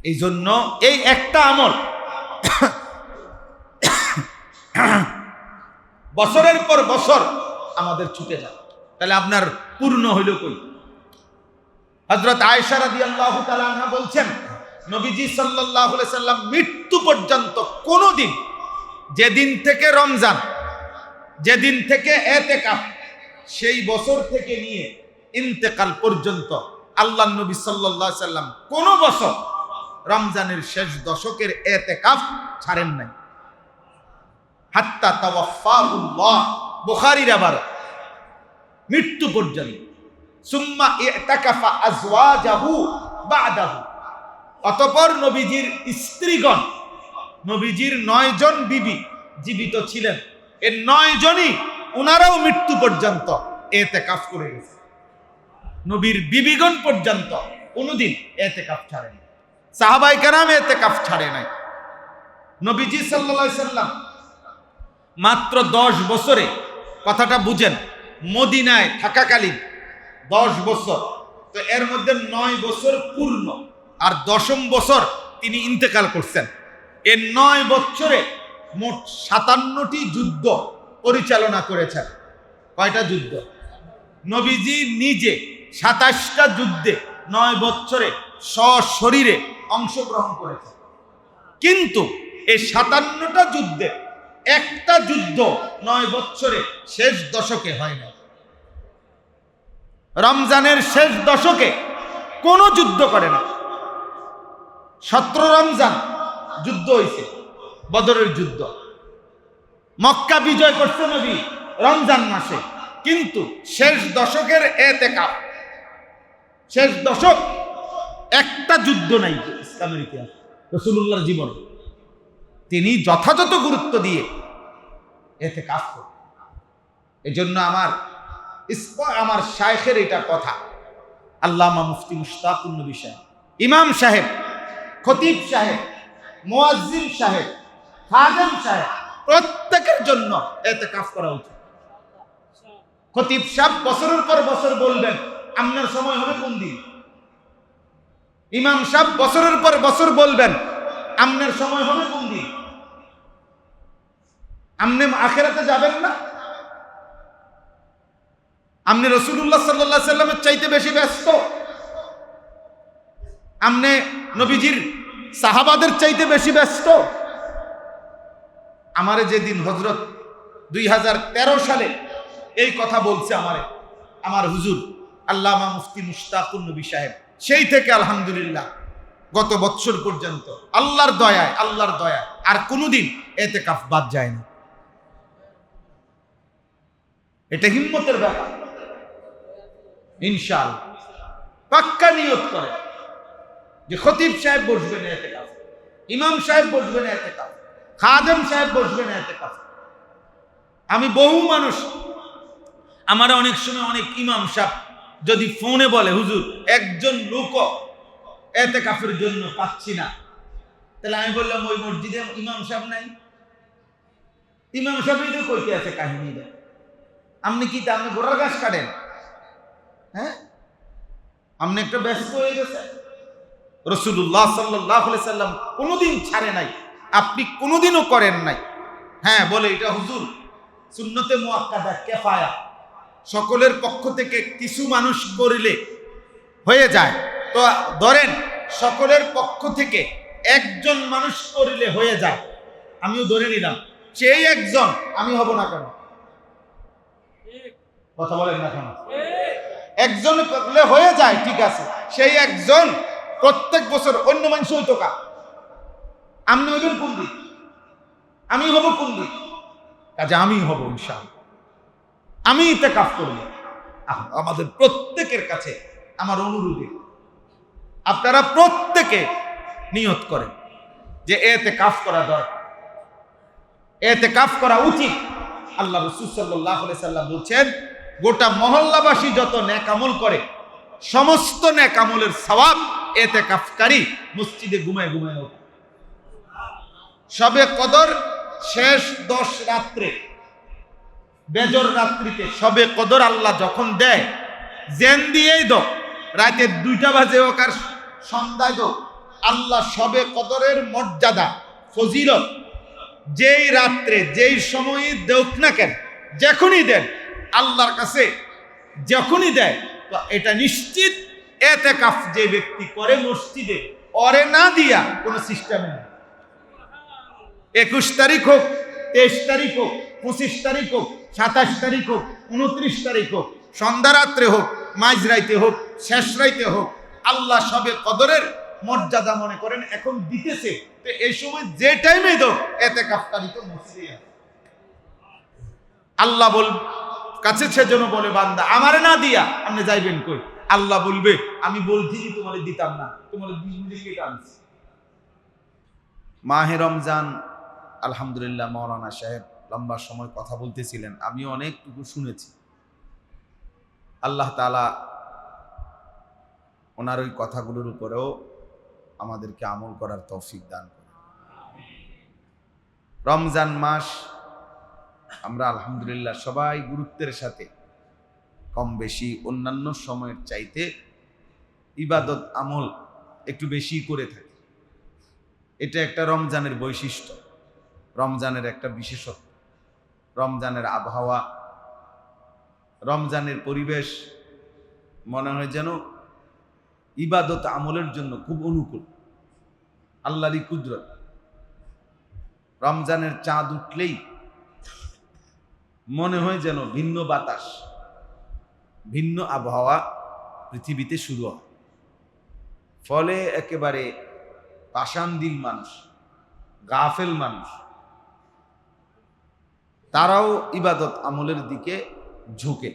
এই জন্য এই একটা আমল বছরের পর বছর আমাদের ছুটে যায়, তাহলে আপনার পূর্ণ হইল কই? হযরত আয়েশা রাদিয়াল্লাহু তাআলা আনহা বলছেন, নবীজি সাল্লাল্লাহু আলাইহি সাল্লাম মৃত্যু পর্যন্ত কোনোদিন, যেদিন থেকে রমজান, যেদিন থেকে ইতিকাফ, সেই বছর থেকে নিয়ে ইন্তেকাল পর্যন্ত আল্লাহর নবী সাল্লাল্লাহু আলাইহি সাল্লাম কোন বছর রমজানের শেষ দশকের ইতিকাফ ছাড়েন নাই। হাত্তা তাওয়াফাহুল্লাহ, বুখারীর আবার মৃত্যু পর্যন্ত। সুম্মা ইতাকাফা আজওয়াজাহু বাদাহু, অতঃপর নবীজির স্ত্রীগণ, নবীজির 9 জন বিবি জীবিত ছিলেন, এই 9 জনই ওনারাও মৃত্যু পর্যন্ত ইতিকাফ করে গেছে। নবীর বিবিগণ পর্যন্ত কোনোদিন ইতিকাফ ছাড়েন, সাহাবায়ে কেরাম ইতিকাফ ছাড়ে নাই। নবীজি সাল্লাল্লাহু আলাইহি সাল্লাম মাত্র 10 বছরে, কথাটা বুঝেন, মদিনায় থাকাকালীন 10 বছর, তো এর মধ্যে 9 বছর পূর্ণ আর 10ম বছর তিনি ইন্তেকাল করছেন। এই 9 বছরে মোট 57টি যুদ্ধ পরিচালনা করেছেন। কয়টা যুদ্ধ? নবীজি নিজে 27টা যুদ্ধে 9 বছরে সশরীরে অংশগ্রহণ করেছেন। কিন্তু এই 57টা যুদ্ধে একটা যুদ্ধ 9 বছরে শেষ দশকে হয় না। রমজানের শেষ দশকে কোনো যুদ্ধ করে না। 17 রমজান যুদ্ধ হয়েছে, বদরের যুদ্ধ। মক্কা বিজয় করছে নবী রমজান মাসে, কিন্তু শেষ দশকের ইতিকাফ, শেষ দশক একটা যুদ্ধ নাই ইসলামের ইতিহাস রাসূলুল্লাহর জীবনে। তিনি যথাযথ গুরুত্ব দিয়ে এতেকাফ করবে। এজন্য আমার শায়েখের এটা কথা, আল্লামা মুফতি মুশতাকুন নবী সাহেব, ইমাম সাহেব, খতিব সাহেব, মুয়াজ্জিন সাহেব, খাদেম সাহেব, প্রত্যেকের জন্য এতেকাফ করা উচিত। খতিব সাহেব বছরের পর বছর বলবেন আপনার সময় হবে কোন দিন। ইমাম সাহেব বছরের পর বছর বলবেন আপনার সময় হবে কোন দিন। আপনি আখিরাতে যাবেন না? আপনি রাসূলুল্লাহ সাল্লাল্লাহু আলাইহি সাল্লামের চাইতে বেশি ব্যস্ত? আপনি নবীজির সাহাবাদের চাইতে বেশি ব্যস্ত? আমারে যেদিন হযরত 2013 সালে এই কথা বলছে আমার হুজুর আল্লামা মুফতি মুশতাকুন নবী সাহেব, সেই থেকে আলহামদুলিল্লাহ গত বছর পর্যন্ত আল্লাহর দয়ায় আর কোনোদিন ইতিকাফ বাদ যায় না। এটা হিম্মতের ব্যাপার। ইনশাআল্লাহ পাক্কা নিয়ত করে যে খতিব সাহেব বসবেন ইতিকাফ, ইমাম সাহেব বসবেন ইতিকাফ, খাদেম সাহেব বসবেন ইতিকাফ। আমি বহু মানুষ, আমার অনেক সময় অনেক ইমাম সাহেব যদি ফোনে বলে হুজুর একজন লোক ইতিকাফের জন্য পাচ্ছি না, তাহলে আমি বললাম ওই মসজিদে ইমাম সাহেব নাই? ইমাম সাহেবই তো কইতে আছে কাহিনীটা। আপনি কি আপনি ঘোড়ার ঘাস কাটেন? হ্যাঁ, আপনি একটা ব্যস্ত হয়ে গেছে। রাসূলুল্লাহ সাল্লাল্লাহু আলাইহি সাল্লাম কোনোদিন ছাড়ে নাই, আপনি কোনোদিনও করেন নাই। হ্যাঁ বলে এটা হুজুর সুন্নতে মুআক্কাদা কিফায়া, সকলের পক্ষ থেকে কিছু মানুষ করলে হয়ে যায়। তো ধরেন সকলের পক্ষ থেকে একজন মানুষ করলে হয়ে যায়, আমিও ধরে নিলাম সেই একজন আমি হব না কেন? কথা বলেন না কেন? একজন করলে হয়ে যায়, ঠিক আছে, সেই একজন প্রত্যেক বছর অন্য মানুষ হইতো কা? আপনি হইবেন কোন দিন, আমি হব কোন দিন? কাজে আমি হব ইনশাআল্লাহ, আমি ইতিকাফ করব। আমাদের প্রত্যেকের কাছে আমার অনুরোধ, আপনারা প্রত্যেকে নিয়ত করেন যে ইতিকাফ করা দরকার, ইতিকাফ করা উচিত। আল্লাহ রাসূল সাল্লাল্লাহু আলাইহি সাল্লাম বলছেন গোটা মহল্লাবাসী যত নেক আমল করে সমস্ত নেক আমলের সওয়াব ইতিকাফকারী মসজিদে ঘুমায় ঘুমায় ওঠে। শবে কদর শেষ 10 রাত্রে, বেজর রাত্রিতে শবে কদর আল্লাহ যখন দেয়, জেন দিয়েই দো, রাতে 2টা বাজে হোক আর সন্ধ্যায় দো, আল্লাহ শবে কদরের মর্যাদা ফজিলত যেই রাত্রে যেই সময়ে দেখ না কেন, যখনই দেন আল্লাহর কাছে যখনই দেয়, তো এটা নিশ্চিত ইতিকাফ যে ব্যক্তি করে মসজিদে ওরে না দিয়া কোনো সিস্টেম নেই। 21 তারিখ হোক, 23 তারিখ হোক, 25 তারিখ হোক, 27 তারিখ হোক, 29 তারিখ হোক, সন্ধ্যা রাত্রে হোক, মাঝ রাইতে হোক, শেষ রাইতে হোক, আল্লাহ শবে কদরের মর্যাদা মনে করেন এখন দিতেছে, তো এই সময় যে টাইমে দাও ইতিকাফকারী তো মসজিদে। আল্লাহ কাছে সেজন্য বলে বান্দা আমারে না দিয়া আপনি যাইবেন কই? আল্লাহ বলবে আমি বলছি তোমারে দিতাম না, তোমারে দিকে টানছি। মাহে রমজান আলহামদুলিল্লাহ মাওলানা সাহেব লম্বা সময় কথা বলতেছিলেন, আমি অনেকটুকু শুনেছি। আল্লাহ তাআলা ওনার ওই কথাগুলোর উপরেও আমাদেরকে আমল করার তৌফিক দান করেন। রমজান মাস আমরা আলহামদুলিল্লাহ সবাই গুরুত্বের সাথে কম বেশি অন্যান্য সময়ের চাইতে ইবাদত আমল একটু বেশি করে থাকি। এটা একটা রমজানের বৈশিষ্ট্য, রমজানের একটা বিশেষত্ব। রমজানের আবহাওয়া, রমজানের পরিবেশ মনে হয় যেন ইবাদত আমলের জন্য খুব অনুকূল। আল্লাহরই কুদরত। রমজানের চাঁদ উঠলেই মনে হয় যেন ভিন্ন বাতাস, ভিন্ন আবহাওয়া পৃথিবীতে শুরু হয়। ফলে একেবারে পাষাণদিল মানুষ, গাফেল মানুষ, তারাও ইবাদত আমলের দিকে ঝুঁকে,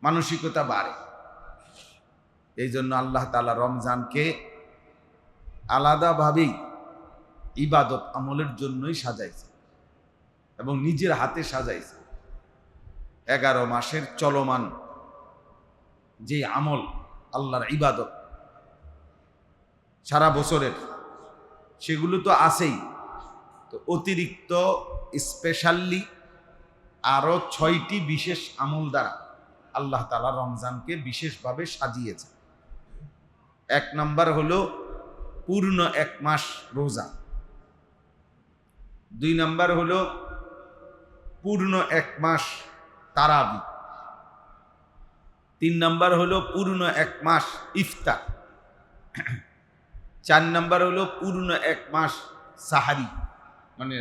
মানসিকতা বাড়ে। এই জন্য আল্লাহ তাআলা রমজানকে আলাদাভাবেই ইবাদত আমলের জন্যই সাজাইছে। এবং নিজের হাতে সাজাইছে। 11 মাসের চলমান যে আমল, আল্লাহর ইবাদত সারা বছরের, সেগুলো তো আছেই। তো অতিরিক্ত স্পেশালি আরো 6টি বিশেষ আমল দ্বারা আল্লাহ তাআলা রমজানকে বিশেষভাবে সাজিয়েছে। 1 নাম্বার হলো পূর্ণ 1 মাস রোজা। 2 নাম্বার হলো পূর্ণ 1 মাস তারাবি। 3 নাম্বার হলো পূর্ণ 1 মাস ইফতার। 4 নাম্বার হলো পূর্ণ 1 মাস সাহারি, মানে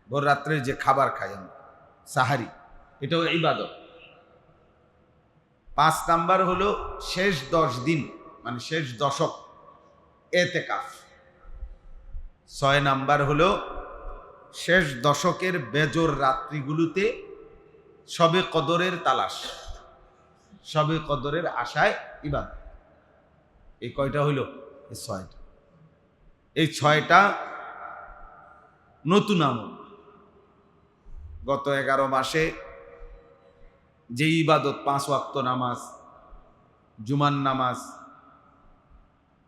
ভোর রাত্রে যে খাবার খাই আমরা, সাহারি, এটাও ইবাদত। 5 নাম্বার হলো শেষ 10 দিন, মানে শেষ দশক, এতেকাফ। 6 নাম্বার হলো শেষ দশকের বেজোর রাত্রিগুলোতে শবে কদরের তালাশ, শবে কদরের আশায় ইবাদত। এই কয়টা হইল? এই 6টা। এই 6টা নতুন আমল। গত 11 মাসে যে ইবাদত, 5 ওয়াক্ত নামাজ, জুমার নামাজ,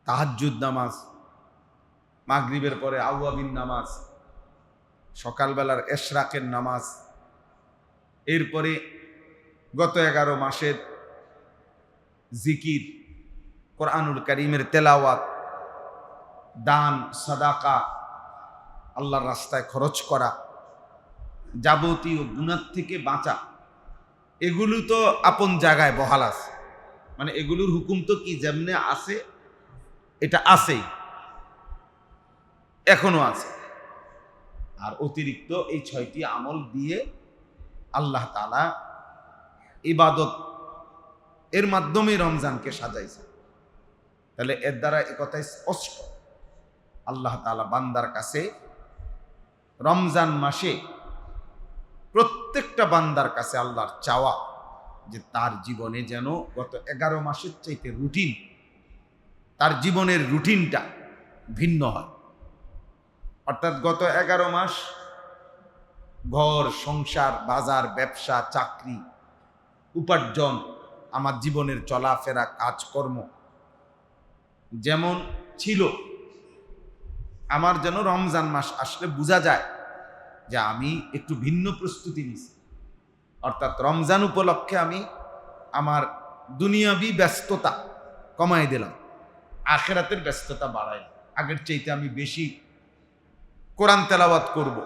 তাহাজ্জুদ নামাজ, মাগরিবের পরে আওয়াবিন নামাজ, সকালবেলার এশরাকের নামাজ, এরপরে গত 11 মাসের জিকির, কোরআনুল কারীমের তেলাওয়াত, দান, সাদাকা, আল্লাহর রাস্তায় খরচ করা, যাবতীয় গুনাহ থেকে বাঁচা, এগুলো তো আপন জায়গায় বহাল আছে। মানে এগুলোর হুকুম তো কি যেমনে আছে, এটা আছেই, এখনো আছে। আর অতিরিক্ত এই 6টি আমল দিয়ে আল্লাহ তাআলা ইবাদত এর মাধ্যমে রমজানকে সাজাইছে। তাহলে এর দ্বারা একথাই স্পষ্ট, আল্লাহ তাআলা বান্দার কাছে রমজান মাসে প্রত্যেকটা বান্দার কাছে আল্লাহর চাওয়া যে তার জীবনে যেন গত 11 মাসের চাইতে রুটিন, তার জীবনের রুটিনটা ভিন্ন হয়। অর্থাৎ গত 11 মাস ঘর সংসার, বাজার, ব্যবসা, চাকরি, উপার্জন, আমার জীবনের চলাফেরা, কাজকর্ম যেমন ছিল, আমার যেন রমজান মাস আসলে বোঝা যায় যে আমি একটু ভিন্ন প্রস্তুতি নিছি। অর্থাৎ রমজান উপলক্ষে আমি আমার দুনিয়াবি ব্যস্ততা কমাই দিলাম, আখিরাতের ব্যস্ততা বাড়াই। আগের চাইতে আমি বেশি কোরআন তেলাওয়াত করব,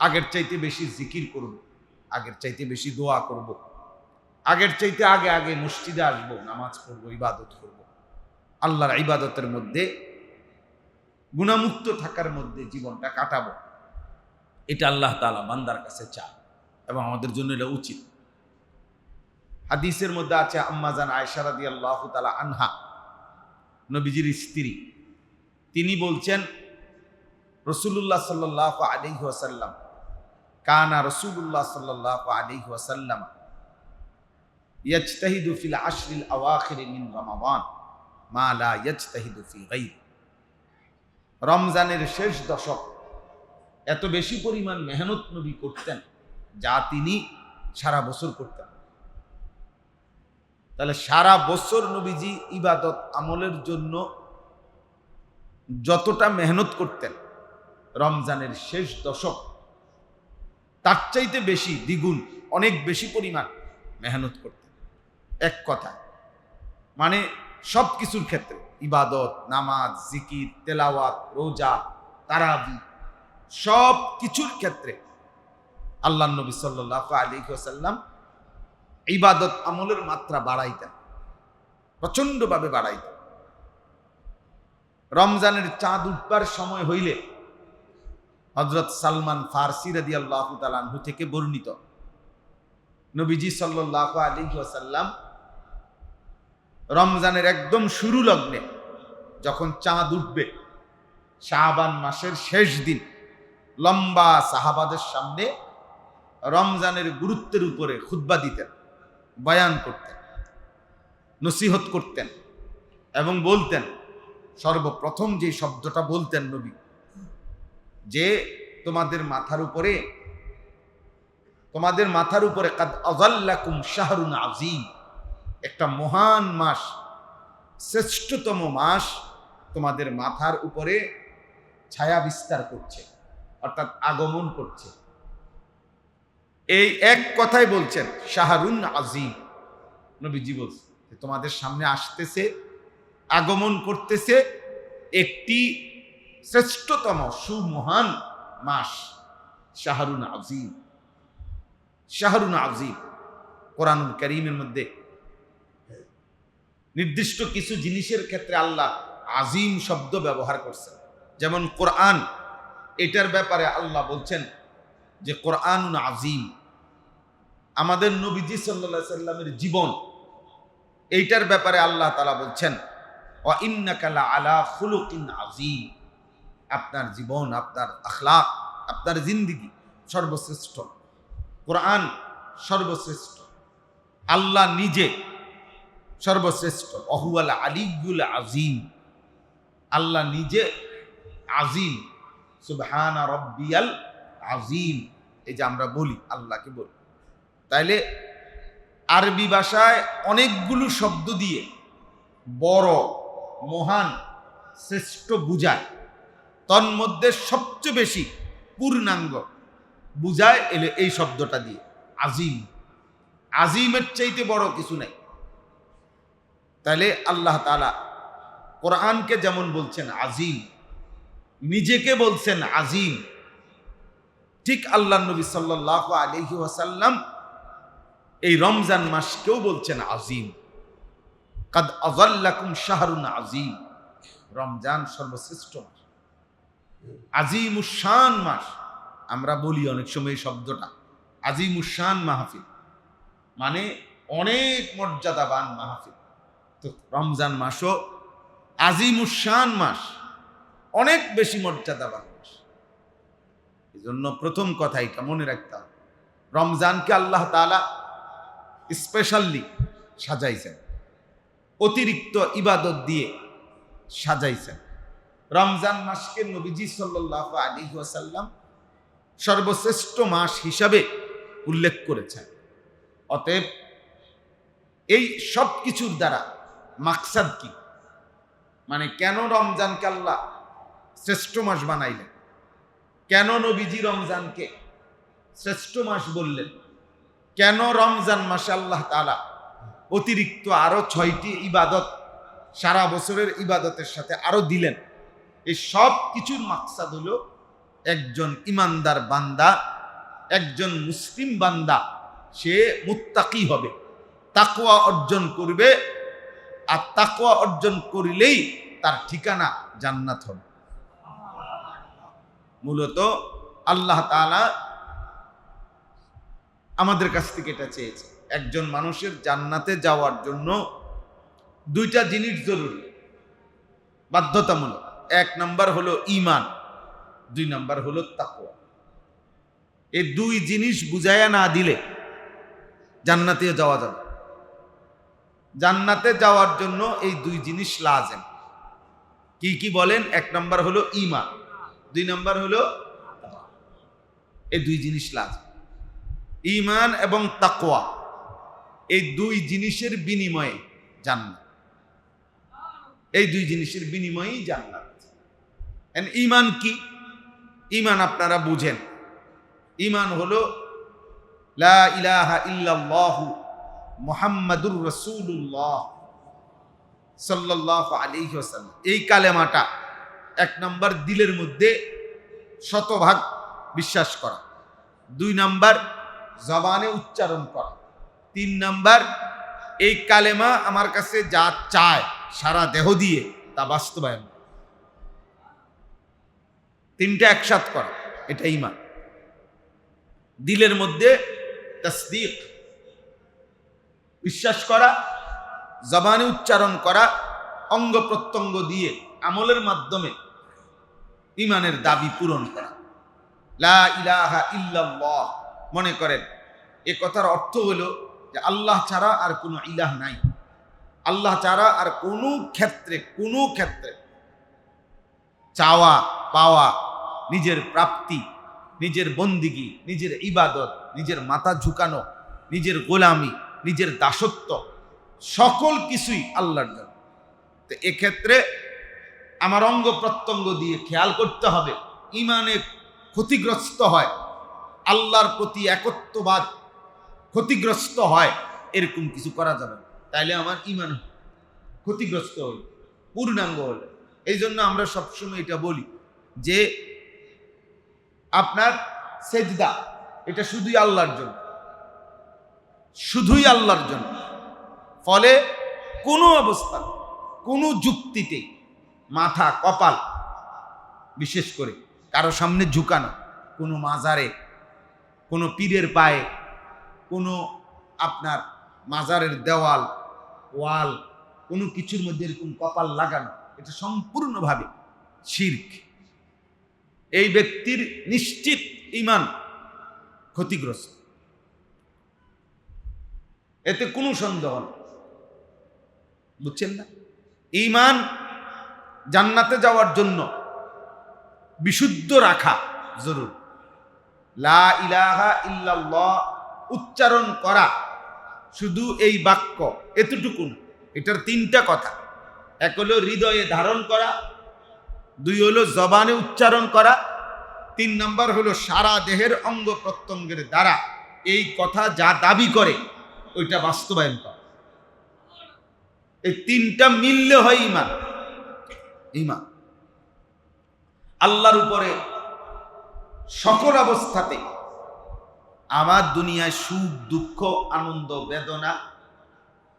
আগের চাইতে বেশি জিকির করব, আগের চাইতে বেশি দোয়া করব, আগের চাইতে আগে আগে মসজিদে আসবো, নামাজ পড়ব, ইবাদত করব। আল্লাহর ইবাদতের মধ্যে গুনাহমুক্ত থাকার মধ্যে জীবনটা কাটাবো। এটা আল্লাহ তাআলা বান্দার কাছে চায় এবং আমাদের জন্য এটা উচিত। হাদিসের মধ্যে আছে, আম্মা জান আয়েশা রাদিয়াল্লাহু তাআলা আনহা, নবীজির স্ত্রী, তিনি বলছেন রাসূলুল্লাহ সাল্লাল্লাহু আলাইহি ওয়াসাল্লাম, কানা রাসূলুল্লাহ সাল্লাল্লাহু আলাইহি ওয়াসাল্লাম ইয়াজতাহিদু ফিল আশরিল আওয়াখির মিন রমাদান মা লা ইয়াজতাহিদু ফি গায়রি। রমজানের শেষ দশক এত বেশি পরিমাণ মেহনত নবী করতেন যা তিনি সারা বছর করতেন। তাহলে সারা বছর নবীজি ইবাদত আমলের জন্য যতটা মেহনত করতেন, রমজানের শেষ দশক তার চাইতে বেশি, দ্বিগুণ, অনেক বেশি পরিমাণ মেহনত করতেন। এক কথা মানে সব কিছুর ক্ষেত্রে, ইবাদত, নামাজ, জিকির, তেলাওয়াত, রোজা, তারাবি, সব কিছুর ক্ষেত্রে আল্লাহ নবী সাল্লাল্লাহু আলাইহি ওয়াসাল্লাম ইবাদত আমলের মাত্রা বাড়াইতেন, প্রচন্ডভাবে বাড়াইতেন। রমজানের চাঁদ উঠবার সময় হইলে হযরত সালমান ফারসি রাদিয়াল্লাহু তাআলা আনহু থেকে বর্ণিত, নবীজি সাল্লাল্লাহু আলাইহি ওয়াসাল্লাম রমজানের একদম শুরু লগ্নে যখন চাঁদ উঠবে, শাবান মাসের শেষ দিন, লম্বা সাহাবাদের সামনে রমজানের গুরুত্বের উপরে খুতবা দিতেন, বয়ান করতেন, নসিহত করতেন এবং বলতেন, সর্বপ্রথম যে শব্দটা বলতেন নবী, যে তোমাদের মাথার উপরে তোমাদের মাথার উপরে কাদ আযাল্লাকুম শাহরুন আযীম, একটা মহান মাস, শ্রেষ্ঠতম মাস তোমাদের মাথার উপরে ছায়া বিস্তার করছে, অর্থাৎ আগমন করছে। এই এক কথাই বলছেন শাহরুন আযীম। নবীজি বলছেন তোমাদের সামনে আসতেছে, আগমন করতেছে একটি শ্রেষ্ঠতম সুমহান মাস, শাহরুন আযীম। শাহরুন আযীম কোরআনুল কারীমের মধ্যে নির্দিষ্ট কিছু জিনিসের ক্ষেত্রে আল্লাহ আযীম শব্দ ব্যবহার করছেন। যেমন কোরআন, এটার ব্যাপারে আল্লাহ বলছেন যে কোরআনুন আযীম। আমাদের নবীজি সাল্লাল্লাহু আলাইহি সাল্লামের জীবন, এইটার ব্যাপারে আল্লাহ তাআলা বলছেন ওয়া ইন্নাকা লাআলা খুলুকিন আযীম। আপনার জীবন, আপনার আখলাক, আপনার জিন্দেগি সর্বশ্রেষ্ঠ। কোরআন সর্বশ্রেষ্ঠ, আল্লাহ নিজে সর্বশ্রেষ্ঠ। ওহুয়াল আলিয়্যুল আযীম, আল্লাহ নিজে আযীম। সুবহানা রাব্বিয়াল আযীম, এই যে আমরা বলি, আল্লাহকে বলি। তাইলে আরবি ভাষায় অনেকগুলো শব্দ দিয়ে বড়, মহান, শ্রেষ্ঠ বুঝায়। তন্মধ্যে সবচেয়ে বেশি পূর্ণাঙ্গ বুঝায় এলে এই শব্দটা দিয়ে, আযীম। আযীমের চাইতে বড় কিছু নাই। তাহলে আল্লাহ তাআলা কোরআনকে যেমন বলছেন আযীম, নিজেকে বলছেন আযীম, ঠিক আল্লাহ নবী সাল্লাল্লাহু আলাইহি ওয়াসাল্লাম এই রমজান মাসকেও বলছেন আযীম। কাদ আযাল্লাকুম শাহরুন আযীম, রমজান সর্বশ্রেষ্ঠ মাস, আযীমুশ শান মাস। আমরা বলি অনেক সময় এই শব্দটা, আযীমুশ শান মাহফিল, মানে অনেক মর্যাদাবান মাহফিল। তো রমজান মাসও আযীমুশ শান মাস, অনেক বেশি মর্যাদাবান মাস। এই জন্য প্রথম কথা এটা মনে রাখতে হবে, রমজানকে আল্লাহ তাআলা স্পেশালি সাজাইছেন, অতিরিক্ত ইবাদত দিয়ে সাজাইছেন। রমজান মাসকে নবীজি সাল্লাল্লাহু আলাইহি ওয়াসাল্লাম সর্বশ্রেষ্ঠ মাস হিসাবে উল্লেখ করেছেন। অতএব এই সব কিছুর দ্বারা মাকসাদ কি, মানে কেন রমজানকে আল্লাহ শ্রেষ্ঠ মাস বানাইলেন, কেন নবীজি রমজানকে শ্রেষ্ঠ মাস বললেন, কেন রমজান মাসে আল্লাহ তাআলা অতিরিক্ত আরো 6টি ইবাদত সারা বছরের ইবাদতের সাথে আরো দিলেন, এই সব কিছুর মাকসাদ হলো একজন ইমানদার বান্দা, একজন মুসলিম বান্দা, সে মুত্তাকি হবে, তাকওয়া অর্জন করবে। আর তাকওয়া অর্জন করিলেই তার ঠিকানা জান্নাত হবে। মূলত আল্লাহ তাআলা আমাদের কাছ থেকে এটা চেয়েছে। একজন মানুষের জান্নাতে যাওয়ার জন্য 2টা জিনিস জরুরি, বাধ্যতামূলক। 1 নাম্বার হলো ঈমান, 2 নাম্বার হলো তাকওয়া। এই 2 জিনিস বুঝাইয়া না দিলে জান্নাতে যাওয়া যাবে। জান্নাতে যাওয়ার জন্য এই 2 জিনিস লাজেম। কি কি বলেন? 1 নাম্বার হলো ঈমান, 2 নাম্বার হলো এই 2 জিনিস লাজেম। ঈমান এবং তাকওয়া, এই 2 জিনিসের বিনিময়ে জান্নাত, এই 2 জিনিসের বিনিময়েই জান্নাত। ঈমান কি? ঈমান আপনারা বুঝেন, ঈমান হলো লা ইলাহা ইল্লাল্লাহু মুহাম্মাদুর রাসূলুল্লাহ সাল্লাল্লাহু আলাইহি ওয়াসাল্লাম। এই কালেমাটা 1 নাম্বার দিলের মধ্যে শতভাগ বিশ্বাস করা, 2 নাম্বার জবানে উচ্চারণ করা, 3 নাম্বার এই কালেমা আমার কাছে যা চায় সারা দেহ দিয়ে তা বাস্তবায়ন, 3টা একসাথ করা, এটা ঈমান। দিলের মধ্যে তাসদীক, বিশ্বাস করা, জবানে উচ্চারণ করা, অঙ্গ প্রত্যঙ্গ দিয়ে আমলের মাধ্যমে ঈমানের দাবি পূরণ করা। লা ইলাহা ইল্লাল্লাহ, মনে করেন এ কথার অর্থ হলো যে আল্লাহ ছাড়া আর কোনো ইলাহ নাই, আল্লাহ ছাড়া আর কোনো ক্ষেত্রে চাওয়া পাওয়া, নিজের প্রাপ্তি, নিজের বন্দিগি, নিজের ইবাদত, নিজের মাথা ঝুঁকানো, নিজের গোলামি, নিজের দাসত্ব, সকল কিছুই আল্লাহর জন্য। তো এক্ষেত্রে আমার অঙ্গ প্রত্যঙ্গ দিয়ে খেয়াল করতে হবে, ইমানে ক্ষতিগ্রস্ত হয়, আল্লাহর প্রতি একত্ববাদ ক্ষতিগ্রস্ত হয়, এরকম কিছু করা যাবে না। তাইলে আমার ইমান ক্ষতিগ্রস্ত হল, পূর্ণাঙ্গ হল। এই জন্য আমরা সবসময় এটা বলি যে আপনার সেজদা এটা শুধুই আল্লাহর জন্য, শুধুই আল্লাহর জন্য। ফলে কোনো অবস্থা, কোনো যুক্তিতে মাথা, কপাল বিশেষ করে কারো সামনে ঝুঁকানো, কোনো মাজারে, কোনো পীরের পায়ে, কোনো আপনার মাজারের দেওয়াল, ওয়াল, কোনো কিছুর মধ্যে এরকম কপাল লাগানো, এটা সম্পূর্ণভাবে শিরক। এই ব্যক্তির নিশ্চিত ঈমান ক্ষতিগ্রস্ত, এতে কোনো সন্দেহ নেই। বুঝছেন না? ঈমান জান্নাতে যাওয়ার জন্য বিশুদ্ধ রাখা জরুরি। লা ইলাহা ইল্লাল্লাহ উচ্চারণ করা শুধু এই বাক্য এতটুকু না, এটার তিনটা কথা। এক হলো হৃদয়ে ধারণ করা, দুই হলো জবানে উচ্চারণ করা, তিন নম্বর হলো সারা দেহের অঙ্গ প্রত্যঙ্গের দ্বারা এই কথা যা দাবি করে ওইটা বাস্তবায়ন করা। এই তিনটা মিললে হয় ঈমান। ঈমান আল্লাহর উপরে সকল অবস্থাতে, আমার দুনিয়ায় সুখ দুঃখ আনন্দ বেদনা,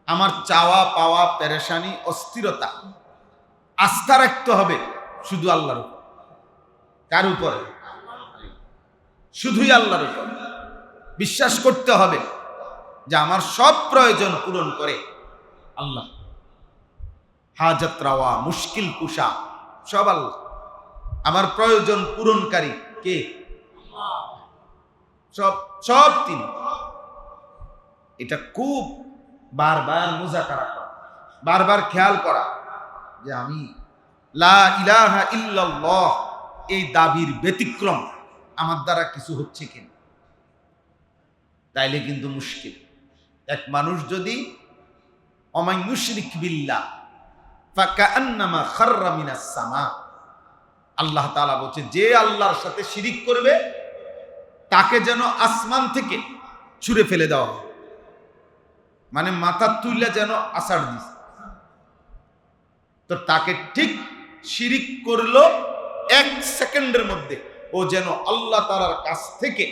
আমার চাওয়া পাওয়া পেরেশানি অস্থিরতা, আস্থা রাখতে হবে শুধু আল্লাহর উপর। কার উপরে? শুধুই আল্লাহর উপর। বিশ্বাস করতে হবে যে আমার সব প্রয়োজন পূরণ করে আল্লাহ, হাজত রাওয়া, মুশকিল কুশা সব আল্লাহ। আমার প্রয়োজন পূরণকারী কে? সব সব তিনি। এটা খুব বারবার মুযাকারা করা, বারবার খেয়াল করা যে আমি লা ইলাহা ইল্লাল্লাহ এই দাবির ব্যতিক্রম আমার দ্বারা কিছু হচ্ছে কিনা। তাইলে কিন্তু মুশকিল। এক মানুষ যদি ওমান ইউশরিক বিল্লাহ ফাকান্নামা খাররা মিনাস সামা, আল্লাহ তাআলা বলছে যে আল্লাহর সাথে শিরিক করবে তাকে যেন আসমান থেকে ছুঁড়ে ফেলে দেওয়া হয়, মানে মাথা তুইলা যেন আছাড় দিস। তো তাকে ঠিক শিরিক করলো, এক সেকেন্ডের মধ্যে ও যেন আল্লাহ তাআলার কাছ থেকে,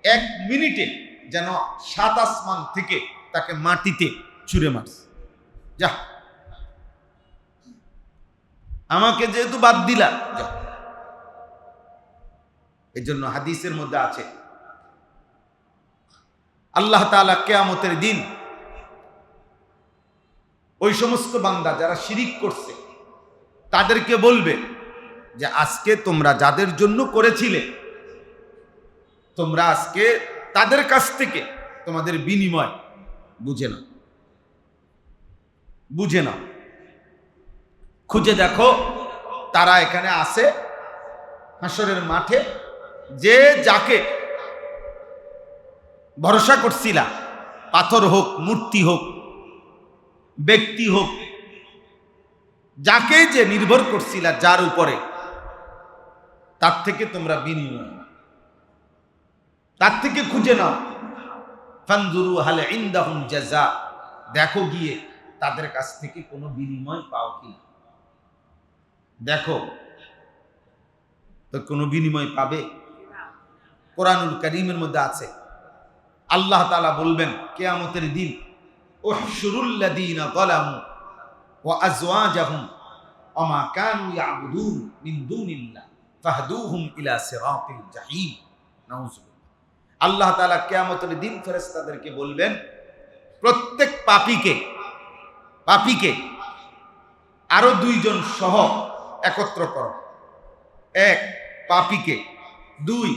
এক মিনিটে যেন সাত আসমান থেকে তাকে মাটিতে ছুঁড়ে মারছে। যা, আমাকে যেহেতু বাদ দিলা, যা। এই জন্য হাদিসের মধ্যে আছে আল্লাহ তাআলা কিয়ামতের দিন ওই সমস্ত বান্দা যারা শিরিক করছে তাদেরকে বলবে যে আজকে তোমরা যাদের জন্য করেছিলে, তোমরা আজকে তাদের কাছ থেকে তোমাদের বিনিময় বুঝে নাও, বুঝে নাও। খুঁজে দেখো তারা এখানে আছে হাসরের মাঠে, যে যাকে ভরসা করছিলা, পাথর হোক, মূর্তি হোক, ব্যক্তি হোক, যাকে যে নির্ভর করছিলা, যার উপরে, তার থেকে তোমরা বিনিময়, তার থেকে খুঁজে নাও। ফানজুরু হাল ইনদাহুম জাযা, দেখো গিয়ে তাদের কাছ থেকে কোনো বিনিময় পাও কি। দেখো তো কোনো বিনিময় পাবে? কোরআনুল কারীমের মধ্যে আছে আল্লাহ তাআলা বলবেন কিয়ামতের দিন, উহশুরুল লাযীনা যালামু ওয়া আযওয়াজাহুম ওয়া মা কানু ইয়াবুদুন মিন দুনিল্লাহ ফাহদুহুম ইলা সিরাতিল জাহিম। নাউযুবিল্লাহ। আল্লাহ তাআলা কিয়ামতের দিন ফেরেশতাদেরকে বলবেন, প্রত্যেক পাপীকে আরো দুইজন সহ একত্র করো। এক, পাপীকে। দুই,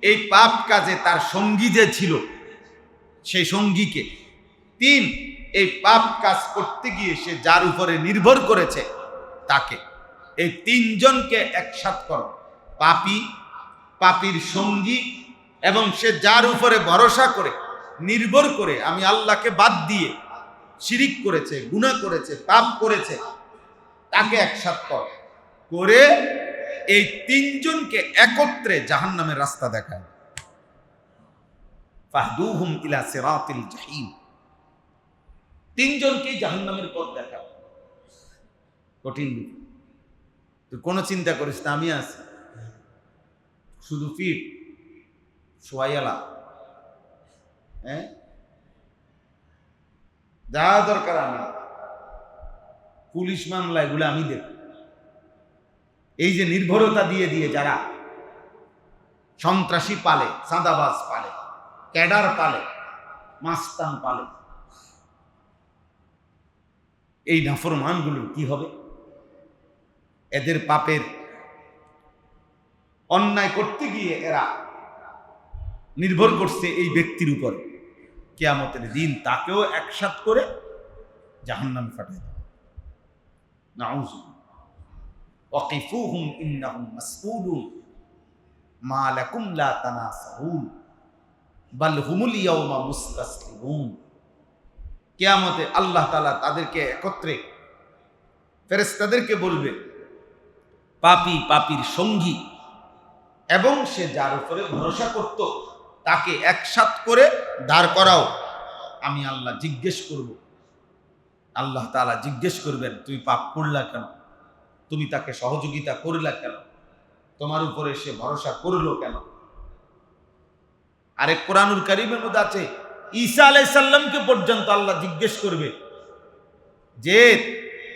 এই পাপ কাজে তার সঙ্গী যে ছিল সেই সঙ্গীকে। তিন, এই পাপ কাজ করতে গিয়ে সে যার উপরে নির্ভর করেছে তাকে। এই তিনজনকে একসাথ করো, পাপী, পাপীর সঙ্গী এবং সে যার উপরে ভরসা করে নির্ভর করে আমি আল্লাহকে বাদ দিয়ে শিরিক করেছে, গুনাহ করেছে, পাপ করেছে, তাকে একসাথে করে এই তিনজনকে একত্রে জাহান্নামের রাস্তা দেখায়। ফাহদুহুম ইলা সিরাতিল জাহিম, তিনজনকেই জাহান্নামের পথ দেখাও। কঠিন, তুই কোনো চিন্তা করিস না, আমি আছি, শুধু ফিট সোয়াইয়ালা, হ্যাঁ, যা দরকার আমি, পুলিশ মামলা এগুলো আমি দেব। এই যে নির্ভরতা দিয়ে দিয়ে যারা সন্ত্রাসী পালে, চাঁদাবাজ পালে, ক্যাডার পালে, মাস্তান পালে, এই নাফরমানগুলোর কি হবে? এদের পাপের অন্যায় করতে গিয়ে এরা নির্ভর করছে এই ব্যক্তির উপর, কিয়ামতের দিন তাকেও একসাথ করে জাহান্নামে পাঠিয়ে দেবে। নাউযুবিল্লাহ। ওয়াকিফুহুম ইন্নাহুম মাসউলুন মা লাকুম লা তানাসাউন বাল হুমুল ইয়াওমা মুস্তাসলিমুন। কিয়ামতে আল্লাহ তাআলা তাদেরকে একত্রে, ফেরেশতাদেরকে বলবে, পাপী পাপীর সঙ্গী এবং সে যার উপরে ভরসা করত তাকে একসাথ করে দাঁড় করাও। আমি আল্লাহ জিজ্ঞেস করব, আল্লাহ তাআলা জিজ্ঞেস করবেন, তুই পাপ করলা কেন? তুমি তাকে সহযোগিতা করলা কেন? তোমার উপরে সে ভরসা করলো কেন? আরেক কোরআনুল কারীমের মধ্যে আছে, ঈসা আলাইহিস সালামকে পর্যন্ত আল্লাহ জিজ্ঞেস করবে যে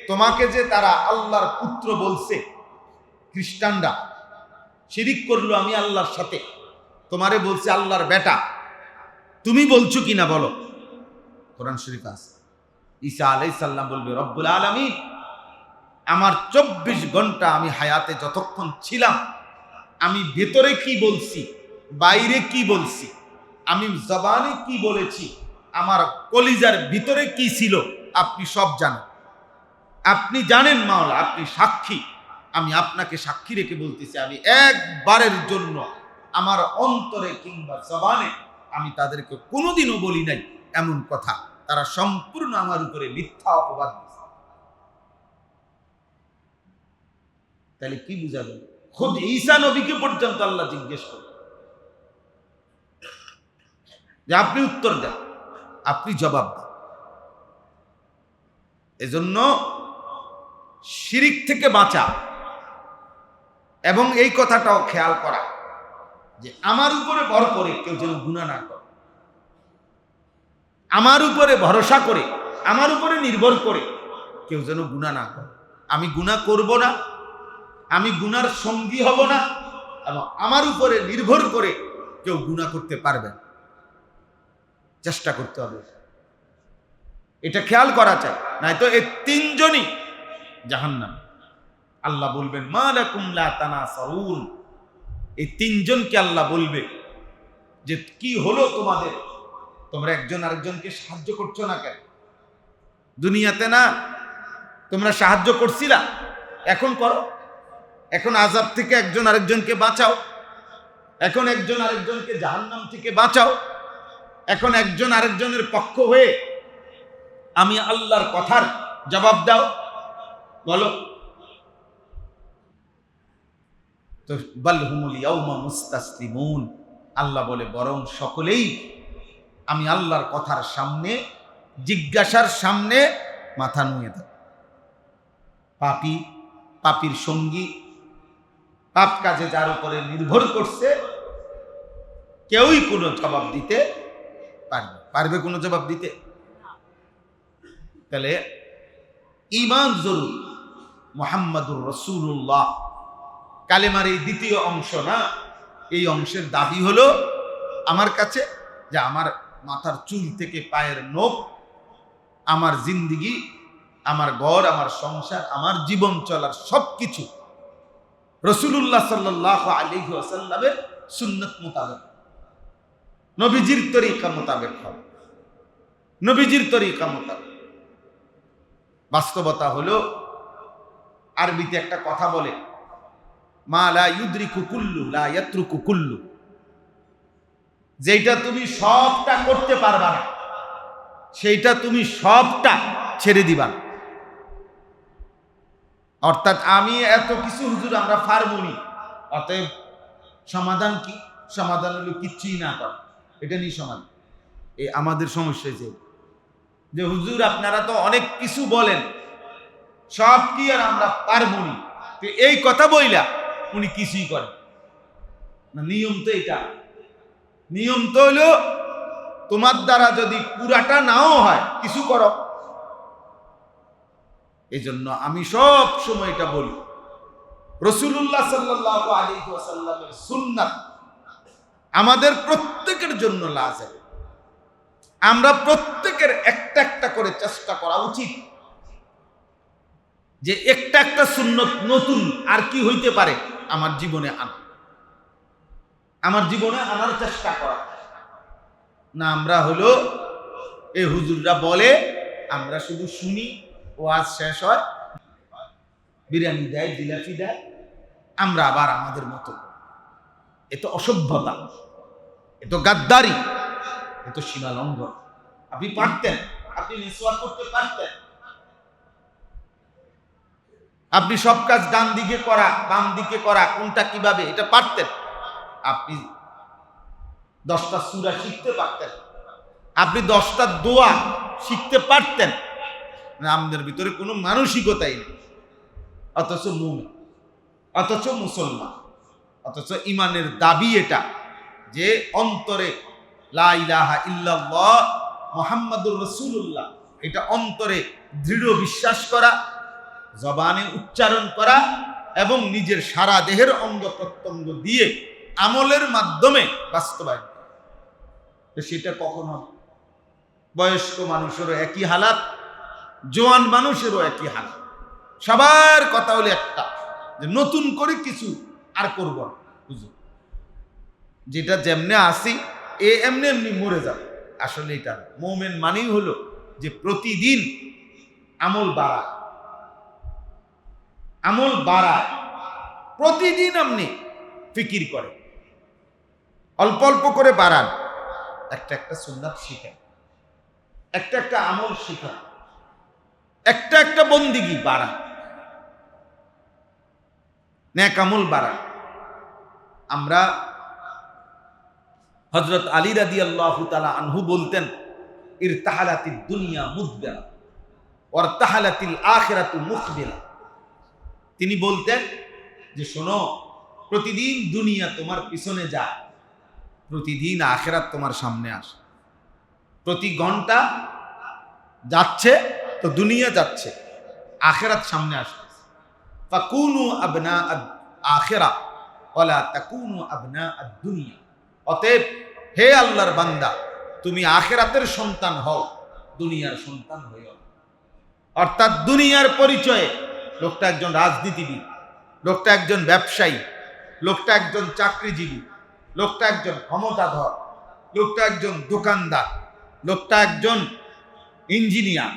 তোমাকে যে তারা আল্লাহর পুত্র বলছে, খ্রিস্টানরা শিরিক করলো আমি আল্লাহর সাথে, তোমারে বলছে আল্লাহর বেটা, তুমি বলছো কিনা বলো। কোরআন শরীফ আছে। ঈসা আলাইহিস সালাম বলবে, রব্বুল আলামিন, আমার 24 ঘন্টা আমি হায়াতে যতক্ষণ ছিলাম, আমি ভেতরে কি বলছি, বাইরে কি বলছি, আমি জবানে কি বলেছি, আমার কলিজার ভিতরে কি ছিল, আপনি সব জানেন। আপনি জানেন মাওলা, আপনি সাক্ষী। আমি আপনাকে সাক্ষী রেখে বলতেছি, আমি একবারের জন্য আমার অন্তরে কিংবা জবানে আমি তাদেরকে কোনোদিনও বলি নাই এমন কথা। তারা সম্পূর্ণ আমার উপরে মিথ্যা অপবাদ দিয়েছে। তাহলে কি বুঝাবে? খুদ ঈসা নবীকে পর্যন্ত আল্লাহ জিজ্ঞেস করে যে আপনি উত্তর দেন, আপনি জবাব দেন। এজন্য শিরিক থেকে বাঁচা এবং এই কথাটাও খেয়াল করা যে আমার উপরে ভর করে কেউ যেন গুনাহ না করে, আমার উপরে ভরসা করে, আমার উপরে নির্ভর করে কেউ যেন গুনাহ না করে। আমি গুনাহ করব না, আমি গুনার সঙ্গী হব না, এবং আমার উপরে নির্ভর করে কেউ গুনাহ করতে পারবে না। চেষ্টা করতে হবে, এটা খেয়াল করা চাই, নয়তো এই তিনজনই জাহান্নাম। আল্লাহ বলবেন, মা লাকুম লা তানাসাউন, এই তিনজনকে আল্লাহ বলবে যে কি হলো তোমাদের, তোমরা একজন আরেকজনকে সাহায্য করছো না কেন? দুনিয়াতে না তোমরা সাহায্য করছিলা, এখন করো। এখন আযাব থেকে একজন আরেকজনকে বাঁচাও, এখন একজন আরেকজনকে জাহান্নাম থেকে বাঁচাও, এখন একজন আরেকজনের পক্ষ হয়ে আমি আল্লাহর কথার জবাব দাও, বলো। তো বাল হুমুল ইয়াউমা মুস্তাসলিমুন, আল্লাহ বলে বরং সকলেই আমি আল্লাহর কথার সামনে, জিজ্ঞাসার সামনে মাথা নুয়ে দেয়। পাপী, পাপীর সঙ্গী, পাপ কাজে যার উপরে নির্ভর করছে, কেউই কোনো জবাব দিতে পারবে কোনো জবাব দিতে? তাহলে ঈমান জরুর, মুহাম্মাদুর রাসূলুল্লাহ কালেমার এই দ্বিতীয় অংশ না, এই অংশের দাবি হলো আমার কাছে যে আমার মাথার চুল থেকে পায়ের নখ, আমার জিন্দিগি, আমার ঘর, আমার সংসার, আমার জীবন চলার সবকিছু রাসূলুল্লাহ সাল্লাল্লাহু আলাইহি ওয়াসাল্লামের সুন্নাত মোতাবেক, নবীজির তরিকা মোতাবেক হবে, নবীজির তরিকা মোতাবেক। বাস্তবতা হলো, আরবিতে একটা কথা বলে, মা লা ইউদরিকু কুল্লু লা ইয়াতরুকু কুল্লু। যেটা তুমি সবটা করতে পারবা না, সেইটা তুমি সবটা ছেড়ে দিবা না। অর্থাৎ আমি এত কিছু হুজুর আমরা পারবনি, অতএব সমাধান কি? সমাধান হলো কিচ্ছুই না করা, এটা নিয়ে সমাধান। এই আমাদের সমস্যা যে হুজুর আপনারা তো অনেক কিছু বলেন, সব কি আর আমরা পারবনি, তো এই কথা বইলা উনি কিছুই করেন না। নিয়ম তো এটা, নিয়ম তো হলো তোমার দ্বারা যদি পুরাটা নাও হয় কিছু করো। এই জন্য আমি সব সময় এটা বলি, রাসূলুল্লাহ সাল্লাল্লাহু আলাইহি ওয়াসাল্লামের সুন্নাত আমাদের প্রত্যেকের জন্য লাজিম। আমরা প্রত্যেকের একটা একটা করে চেষ্টা করা উচিত যে একটা একটা সুন্নত নতুন আর কি হইতে পারে আমার জীবনে আমার জীবনে আনার চেষ্টা করা। না আমরা হলো এই হুজুররা বলে, আমরা শুধু শুনি, ওয়াজ শেষ হয়, বিরিয়ানি দেয়, জিলাপি দেয়, আমরা আবার আমাদের মতো। এ তো অসভ্যতা, এ তো গাদ্দারি, এ তো সীমা লঙ্ঘন। আপনি পারতেন, আপনি মিসওয়াক করতে পারতেন, আপনি সব কাজ ডান দিকে করা বাম দিকে করা কোনটা কিভাবে এটা পারতেন, আপনি 10টা সূরা শিখতে পারতেন, আপনি 10টা দোয়া শিখতে পারতেন। আমাদের ভিতরে কোনো মানসিকতাই নেই, অথচ মুমিন, অথচ মুসলমান, অথচ ইমানের দাবি এটা যে অন্তরে লা ইলাহা ইল্লাল্লাহ মুহাম্মাদুর রাসূলুল্লাহ, এটা অন্তরে দৃঢ় বিশ্বাস করা, জবানে উচ্চারণ করা এবং নিজের সারা দেহের অঙ্গ প্রত্যঙ্গ দিয়ে আমলের মাধ্যমে বাস্তবায়ন করা। সেটা কখন হবে? বয়স্ক মানুষেরও একই হালাত, জোয়ান মানুষেরও একই হালাত। সবার কথা হলো একটা, যে নতুন করে কিছু আর করব না। বুঝুন, যেটা যেমনে আসি এমনি এমনি মরে যাবে। আসলে এটা মুমিন মানেই হলো যে প্রতিদিন আমল বাড়ায়, আমল বাড়ায়, প্রতিদিন আপনি ফিকির করে, অল্প অল্প করে বাড়ান, একটা একটা সুন্নাত শিখেন, একটা একটা আমল শিখেন, একটা একটা বন্দিগি বাড়ান, নেক আমল বাড়ান। আমরা হযরত আলী রাদিয়াল্লাহু তাআলা আনহু বলতেন, ইরতাহালাতিদ দুনিয়া মুদবিরা ওয়ারতাহালাতিল আখিরাতু মুকবিলা। তিনি বলতেন যে শোনো, প্রতিদিন দুনিয়া তোমার পিছনে যায়, প্রতিদিন আখিরাত তোমার সামনে আসে। প্রতি ঘন্টা যাচ্ছে তো দুনিয়া যাচ্ছে, আখিরাত সামনে আসছে। ফাকুনু আবনা আখিরা ওয়ালা তাকুনু আবনা আদ-দুনিয়া। অতএব হে আল্লাহর বান্দা, তুমি আখিরাতের সন্তান হও, দুনিয়ার সন্তান হইও। অর্থাৎ দুনিয়ার পরিচয়ে লোকটা একজন রাজনীতিবিদ, লোকটা একজন ব্যবসায়ী, লোকটা একজন চাকরিজীবী, লোকটা একজন ক্ষমতাধর, লোকটা একজন দোকানদার, লোকটা একজন ইঞ্জিনিয়ার,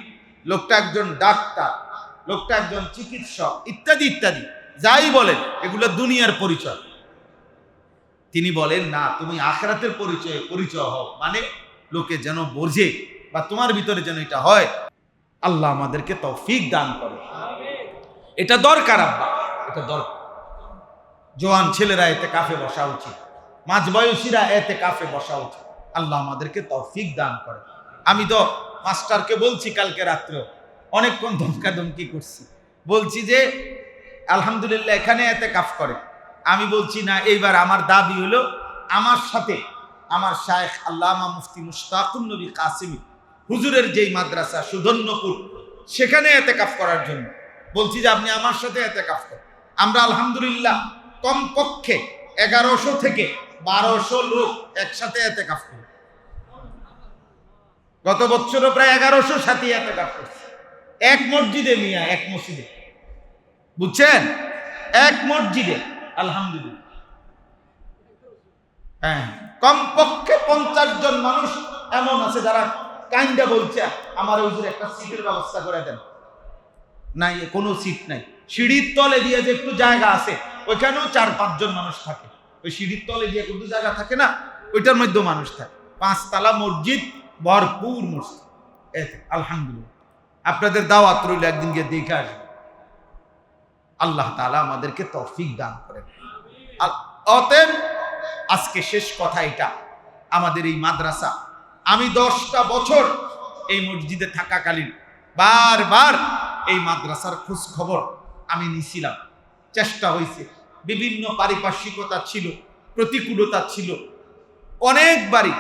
লোকটা একজন ডাক্তার, লোকটা একজন চিকিৎসক, ইত্যাদি ইত্যাদি, যাই বলেন এগুলো দুনিয়ার পরিচয়। তিনি বলেন না, তুমি আখিরাতের পরিচয় হও, মানে লোকে যেন বোঝে বা তোমার ভিতরে যেন এটা হয়। আল্লাহ আমাদেরকে তৌফিক দান করে। এটা দরকার আব্বা, এটা দরকার। জোয়ান ছেলেরা এতে কাফে বসা উচিত, মাঝবয়সীরা এতে কাফে বসা উচিত। আল্লাহ আমাদেরকে তৌফিক দান করে। আমি তো মাস্টারকে বলছি কালকে রাত্রেও, অনেকক্ষণ ধমকাধমকি করছি, বলছি যে আলহামদুলিল্লাহ এখানে এতে কাফ করে। আমি বলছি না, এইবার আমার দাবি হলো আমার সাথে আমার শায়েখ আল্লামা মুফতি মুশতাকুন নবী কাসিমি হুজুরের যেই মাদ্রাসা সুধন্যপুর, সেখানে এতেকাফ করার জন্য বলছি যে আপনি আমার সাথে এতেকাফ করেন। আমরা আলহামদুলিল্লাহ কমপক্ষে 1100 থেকে 1200 লোক একসাথে এতেকাফ করি। গত বছরও প্রায় 1100 সাথী এতেকাফ করছে, এক মসজিদে মিয়া, এক মসজিদে, বুঝছেন, এক মসজিদে। আলহামদুলিল্লাহ, হ্যাঁ, কমপক্ষে 50 জন মানুষ এমন আছে যারা কাইন্ডা বলছে আমার হুজুর একটা সিটের ব্যবস্থা করে দেন। নাই, কোনো সিট নাই। সিঁড়ির তলে দিয়ে যে একটু জায়গা আছে, ওইখানেও 4-5 জন মানুষ থাকে। ওই সিঁড়ির তলে দিয়ে কিন্তু জায়গা থাকে না, ওইটার মধ্যেও মানুষ থাকে। 5 তলা মসজিদ, ভরপুর মসজিদ। আলহামদুলিল্লাহ, আপনাদের দাওয়াত রইল, একদিন গিয়ে দেখে আসবেন। আল্লাহ তাআলা আমাদেরকে তৌফিক দান করেন। অতএব আজকে শেষ কথা এটা, আমাদের এই মাদ্রাসা, আমি 10টা বছর এই মসজিদে থাকাকালীন বারবার এই মাদ্রাসার খোঁজ খবর আমি নিছিলাম, চেষ্টা হয়েছে। বিভিন্ন পারিপার্শ্বিকতা ছিল, প্রতিকূলতা ছিল, অনেকবারই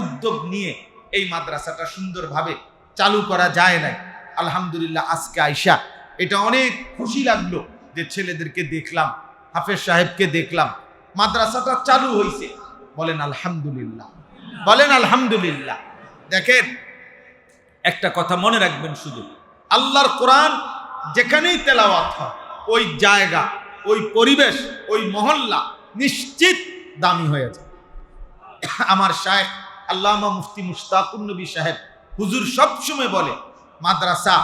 উদ্যোগ নিয়ে এই মাদ্রাসাটা সুন্দরভাবে চালু করা যায় নাই। আলহামদুলিল্লাহ, আজকে আইসা এটা অনেক খুশি লাগলো যে ছেলেদেরকে দেখলাম, হাফেজ সাহেবকে দেখলাম, মাদ্রাসাটা চালু হয়েছে। বলেন আলহামদুলিল্লাহ, বলেন আলহামদুলিল্লাহ। দেখেন, একটা কথা মনে রাখবেন, শুধু আল্লাহর কোরআন যেখানেই তেলাওয়াত হয়, ওই জায়গা, ওই পরিবেশ, ওই মহল্লা নিশ্চিত দামি হয়ে যায়। আমার শায়েখ আল্লামা মুফতি মুশতাকুন নবী সাহেব হুজুর সবসময় বলে, মাদ্রাসা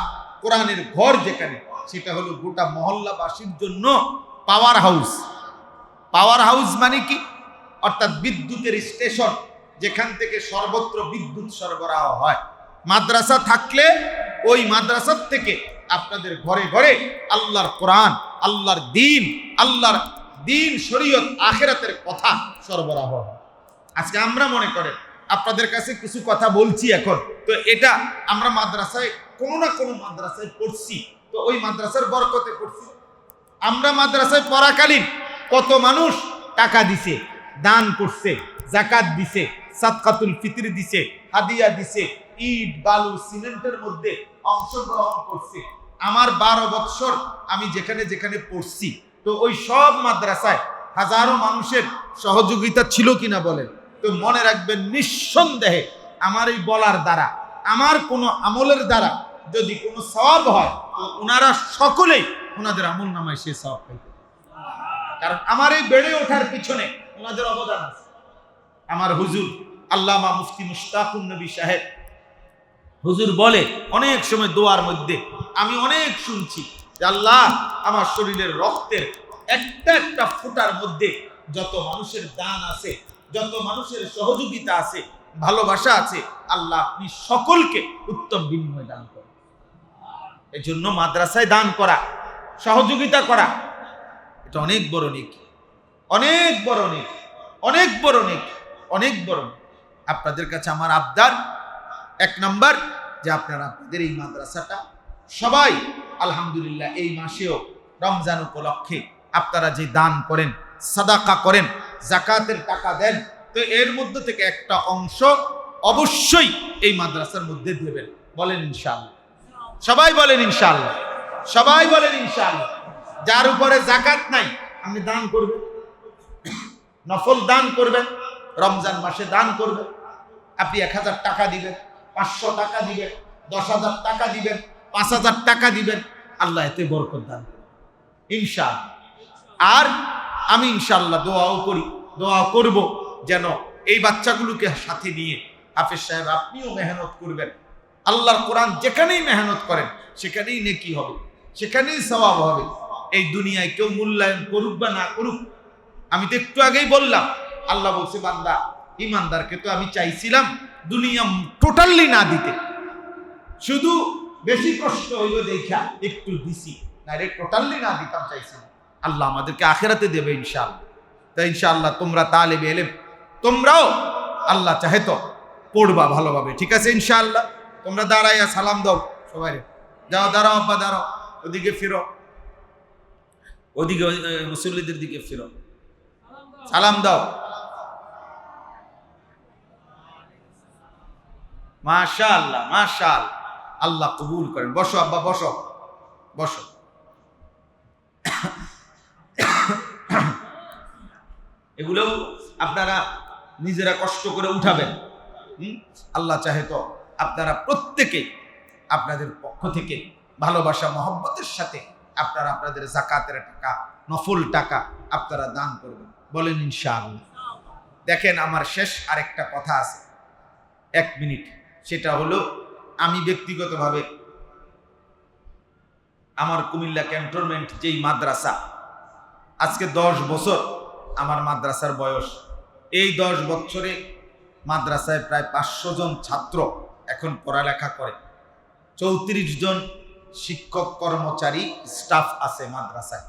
কোরআনের ঘর যেখানে, সেটা হলো গোটা মহল্লাবাসীর জন্য পাওয়ার হাউস। পাওয়ার হাউস মানে কি? অর্থাৎ বিদ্যুতের স্টেশন, যেখান থেকে সর্বত্র বিদ্যুৎ সরবরাহ হয়। মাদ্রাসা থাকলে ওই মাদ্রাসার থেকে আপনাদের ঘরে ঘরে আল্লাহর কোরআন, আল্লাহর দিন, শরীয়ত, আখিরাতের কথা সরবরাহ হয়। আজকে আমরা মনে করেন আপনাদের কাছে কিছু কথা বলছি এখন, তো এটা আমরা মাদ্রাসায় কোনো না কোনো মাদ্রাসায় পড়ছি, তো ওই মাদ্রাসার বরকতে পড়ছি। আমরা মাদ্রাসায় পড়াকালীন কত মানুষ টাকা দিছে, দান করছে, যাকাত দিছে, সাদকাতুল ফিতর দিছে, হাদিয়া দিছে, ইট, বালু, সিমেন্টের মধ্যে অংশগ্রহণ করছে। আমার 12 বছর আমি যেখানে যেখানে পড়ছি, তো ওই সব মাদ্রাসায় হাজারো মানুষের সহযোগিতা ছিল কিনা বলেন? তো মনে রাখবেন, নিঃসন্দেহে আমার এই বলার দ্বারা, আমার কোনো আমলের দ্বারা যদি কোনো সওয়াব হয়, তো ওনারা সকলেই ওনাদের আমল নামায় সে সওয়াব পাইবে। কারণ আমার এই বেড়ে ওঠার পিছনে ওনাদের অবদান আছে। আমার হুজুর আল্লামা মুফতি মুশতাকুন নবী সাহেব হুজুর বলে, অনেক সময় দোয়ার মধ্যে আমি অনেক শুনছি যে আল্লাহ, আমার শরীরের রক্তের একটা একটা ফোঁটার মধ্যে যত মানুষের দান আছে, যত মানুষের সহযোগিতা আছে, ভালোবাসা আছে, আল্লাহ আপনি সকলকে উত্তম বিনিময় দান করেন। এই জন্য মাদ্রাসায় দান করা, সহযোগিতা করা, এটা অনেক বড় নেকি, অনেক বড় নেকি, অনেক বড় নেকি, অনেক বড়। আপনাদের কাছে আমার আবদার, 1 নম্বর, যে আপনারা আপনাদের এই মাদ্রাসাটা সবাই আলহামদুলিল্লাহ এই মাসেও রমজান উপলক্ষে আপনারা যে দান করেন, সাদাকা করেন, যাকাতের টাকা দেন, তো এর মধ্যে থেকে একটা অংশ অবশ্যই এই মাদ্রাসার মধ্যে দেবেন। বলেন ইনশাআল্লাহ, সবাই বলেন ইনশাআল্লাহ, সবাই বলেন ইনশাআল্লাহ। যার উপরে যাকাত নাই, আপনি দান করবেন, নফল দান করবেন, রমজান মাসে দান করবেন। আপনি 1000 টাকা দিবেন, 500 টাকা দিবেন, 10,000 টাকা দিবেন, 5,000 টাকা দিবেন, আল্লাহ এতে বরকত দান করবেন ইনশাআল্লাহ। আর আমি ইনশাআল্লাহ দোয়াও করি, দোয়া করব যেন এই বাচ্চাগুলোকে সাথে নিয়ে হাফেজ সাহেব আপনিও মেহনত করবেন। আল্লাহর কোরআন যেখানেই মেহনত করেন সেখানেই নেকি হবে, সেখানেই সওয়াব হবে। এই দুনিয়ায় কেউ মূল্যায়ন করুক বা না করুক, আমি তো একটু আগেই বললাম, আল্লাহ বলছে, বান্দা ইমানদারকে তো আমি চাইছিলাম দুনিয়া টোটালি না দিতে, শুধু বেশি কষ্ট হইল দেখা একটু দিছি, না রে টোটালি না দিতাম চাইছিলাম। আল্লাহ আমাদেরকে আখিরাতে দেবে ইনশাআল্লাহ। তাই ইনশাআল্লাহ তোমরা তালেবে ইলম, তোমরাও আল্লাহ চাহে তো পড়বা ভালোভাবে, ঠিক আছে ইনশাআল্লাহ। তোমরা দাঁড়াইয়া সালাম দাও সবাই, যাও দাঁড়াও, আব্বা দাঁড়াও, ওদিকে ফিরো, ওদিকে মুসল্লিদের দিকে ফিরো, সালাম দাও। মাশাআল্লাহ, মাশাআল্লাহ, আল্লাহ কবুল করেন। বসো আব্বা, বসো, বসো। এগুলো আপনারা নিজেরা কষ্ট করে উঠাবেন। আল্লাহ চাহে তো আপনারা প্রত্যেকে আপনাদের পক্ষ থেকে ভালোবাসা মহব্বতের সাথে আপনারা আপনাদের যাকাতের টাকা, নফল টাকা আপনারা দান করবেন। বলেন ইনশাআল্লাহ। দেখেন, আমার শেষ আরেকটা কথা আছে, 1 মিনিট। সেটা হলো, আমি ব্যক্তিগতভাবে আমার কুমিল্লা ক্যান্টনমেন্ট যেই মাদ্রাসা, আজকে 10 বছর আমার মাদ্রাসার বয়স। এই 10 বছরে মাদ্রাসায় প্রায় 500 জন ছাত্র এখন পড়ালেখা করে, 34 জন শিক্ষক কর্মচারী স্টাফ আছে মাদ্রাসায়।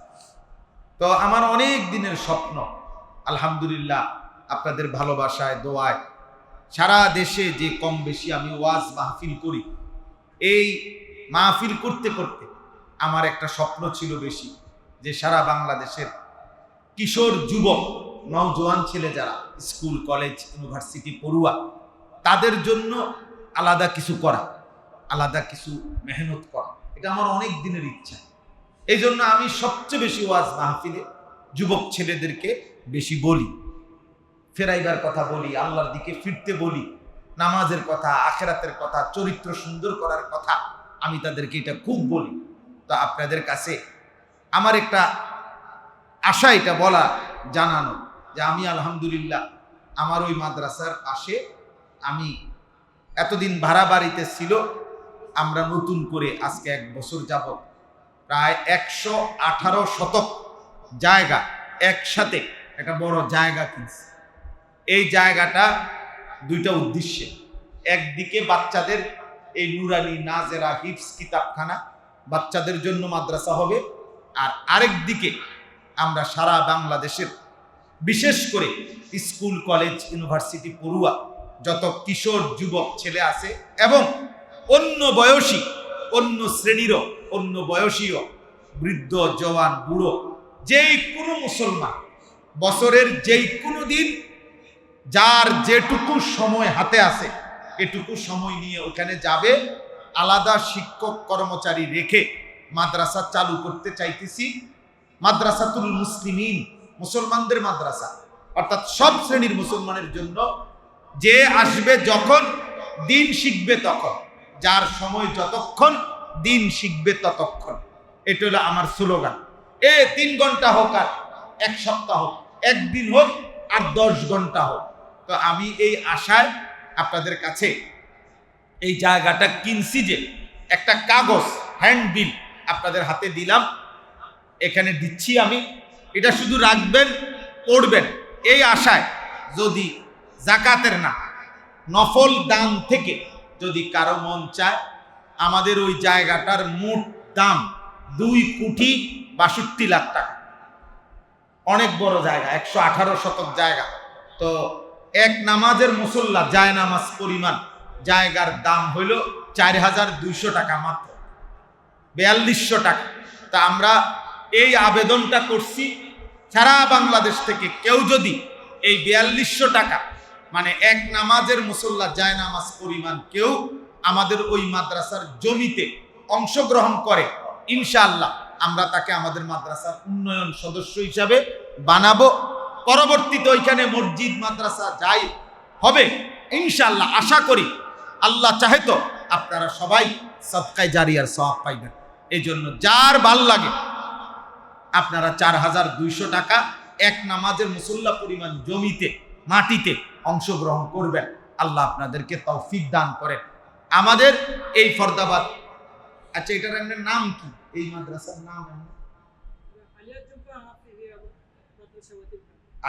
তো আমার অনেক দিনের স্বপ্ন, আলহামদুলিল্লাহ আপনাদের ভালোবাসায় দোয়ায় সারা দেশে যে কম বেশি আমি ওয়াজ মাহফিল করি, এই মাহফিল করতে করতে আমার একটা স্বপ্ন ছিল বেশি, যে সারা বাংলাদেশের কিশোর যুবক নওজোয়ান ছেলে যারা স্কুল কলেজ ইউনিভার্সিটি পড়ুয়া, তাদের জন্য আলাদা কিছু করা, আলাদা কিছু মেহনত করা, এটা আমার অনেক দিনের ইচ্ছা। এই জন্য আমি সবচেয়ে বেশি ওয়াজ মাহফিলে যুবক ছেলেদেরকে বেশি বলি, ফেরাইবার কথা বলি, আল্লাহর দিকে ফিরতে বলি, নামাজের কথা, আখেরাতের কথা, চরিত্র সুন্দর করার কথা আমি তাদেরকে এটা খুব বলি। তো আপনাদের কাছে আমার একটা আশা, এটা বলা জানানো, যে আমি আলহামদুলিল্লাহ আমার ওই মাদ্রাসার পাশে, আমি এতদিন ভাড়া বাড়িতে ছিল, আমরা নতুন করে আজকে 1 বছর যাবত প্রায় 118 শতক জায়গা একসাথে একটা বড় জায়গা কিনছি। এই জায়গাটা দুইটা উদ্দেশ্যে, একদিকে বাচ্চাদের এই নুরানি নাজেরা হিফজ কিতাবখানা, বাচ্চাদের জন্য মাদ্রাসা হবে, আর আরেক দিকে আমরা সারা বাংলাদেশের বিশেষ করে স্কুল কলেজ ইউনিভার্সিটি পড়ুয়া যত কিশোর যুবক ছেলে আছে এবং অন্য বয়সী, অন্য শ্রেণীরও, অন্য বয়সীও, বৃদ্ধ জওয়ান বুড়ো, যেই কোনো মুসলমান বছরের যেই কোনো দিন যার যেটুকু সময় হাতে আছে এটুকু সময় নিয়ে ওখানে যাবে। আলাদা শিক্ষক কর্মচারী রেখে মাদ্রাসা চালু করতে চাইতেছি। মাদ্রাসাতুল মুসলিমিন, মুসলমানদের মাদ্রাসা, অর্থাৎ সব শ্রেণীর মুসলমানের জন্য, যে আসবে যখন দিন শিখবে তখন, যার সময় যতক্ষণ দিন শিখবে ততক্ষণ, এটা হলো আমার স্লোগান। 3 ঘন্টা হোক আর 1 সপ্তাহ হোক, 1 দিন হোক আর 10 ঘন্টা হোক। তো আমি এই আশায় আপনাদের কাছে এই জায়গাটা কিনছি, যে একটা কাগজ হ্যান্ডবিল আপনাদের হাতে দিলাম, এখানে দিচ্ছি আমি, এটা শুধু রাখবেন, পড়বেন, এই আশায় যদি জাকাতের না নফল দান থেকে যদি কারো মন চায়, আমাদের ওই জায়গাটার মোট দাম 2,62,00,000 টাকা, অনেক বড় জায়গা, 118 শতক জায়গা। তো এক নামাজের মুসল্লা যায় নামাজ পরিমাণ জায়গার দাম হইল 4,200 টাকা, মাত্র 4,200 টাকা। তা আমরা এই আবেদনটা করছি, সারা বাংলাদেশ থেকে কেউ যদি এই 4,200 টাকা, মানে এক নামাজের মুসল্লা যায় নামাজ পরিমাণ কেউ আমাদের ওই মাদ্রাসার জমিতে অংশগ্রহণ করে, ইনশাআল্লাহ আমরা তাকে আমাদের মাদ্রাসার উন্নয়ন সদস্য হিসাবে বানাবো। পরবর্তীতে ওইখানে মসজিদ মাদ্রাসা যাই হবে ইনশাআল্লাহ, আশা করি, আল্লাহ চাহে তো আপনারা সবাই সাদকায়ে জারিয়ার সওয়াব পাইবেন। এই জন্য যার ভাল লাগে আপনারা 4,200 টাকা এক নামাজের মুসল্লা পরিমাণ জমিতে, মাটিতে অংশগ্রহণ করবেন। আল্লাহ আপনাদেরকে তৌফিক দান করেন। আমাদের এই ফরদাবাদ, আচ্ছা এটার একটা নাম কি, এই মাদ্রাসার নাম?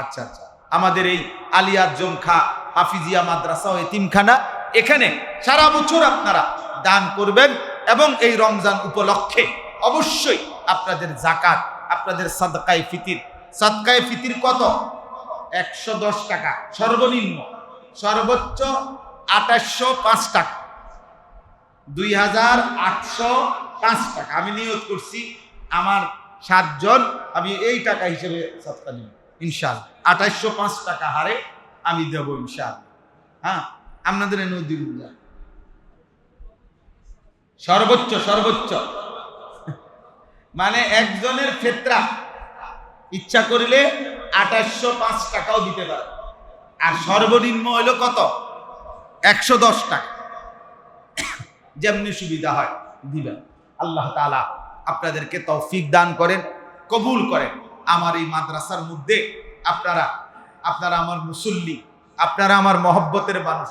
আচ্ছা আচ্ছা, আমাদের এই আলিয়া জমখা হাফিজিয়া মাদ্রাসা ও এতিমখানা, এখানে সারা বছর আপনারা দান করবেন এবং এই রমজান উপলক্ষে অবশ্যই আপনাদের যাকাত, আপনাদের সাদকায়ে ফিতির, সাদকায়ে ফিতির কত? 110 টাকা সর্বনিম্ন, সর্বোচ্চ 2805 টাকা, 2805 টাকা। আমি নিয়ত করছি আমার 7 জন, আমি এই টাকা হিসেবে সাদকা দিব ইনশাআল্লাহ। 2805 টাকা হারে আমি দেব ইনশাআল্লাহ। হ্যাঁ, আপনাদের নদী সর্বোচ্চ, সর্বোচ্চ মানে একজনের ফেতরা ইচ্ছা করিলে 2805 টাকাও দিতে পারে, আর সর্বনিম্ন হইল কত? 110 টাকা, যেমনি সুবিধা হয় দিবেন। আল্লাহ তাআলা আপনাদেরকে তৌফিক দান করেন, কবুল করেন। আমার এই মাদ্রাসার মধ্যে আপনারা আমার মুসল্লি, আপনারা আমার মহব্বতের মানুষ।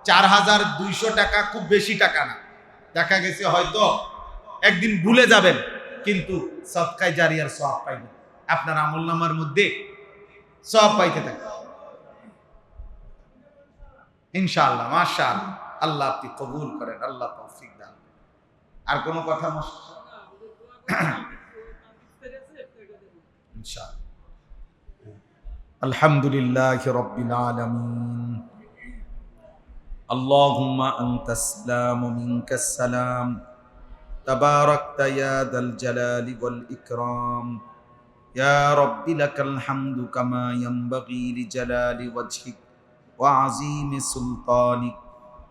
4,200 টাকা খুব বেশি টাকা না, দেখা গেছে হয়তো একদিন ভুলে যাবেন, কিন্তু সাদকায়ে জারিয়ার সওয়াব পাইবেন, আপনার আমলনামার মধ্যে সওয়াব পাইতে থাকবে। ইনশাআল্লাহ, মাশাআল্লাহ। আল্লাহ আপনি কবুল করেন, আল্লাহ তৌফিক দান। আর কোনো কথা? ইনশাআল্লাহ। আলহামদুলিল্লাহি রাব্বিল আলামিন। আল্লাহুম্মা আনতাস সালাম ওয়া মিনকাস সালাম। তাবারাকতা ইয়া দাল জালালি ওয়াল ইকরাম। ইয়া রাব্বি লাকাল হামদু কামা ইয়ানবাগি লিজালালি ওয়াজহিক ওয়া আযীমি সুলতানিক।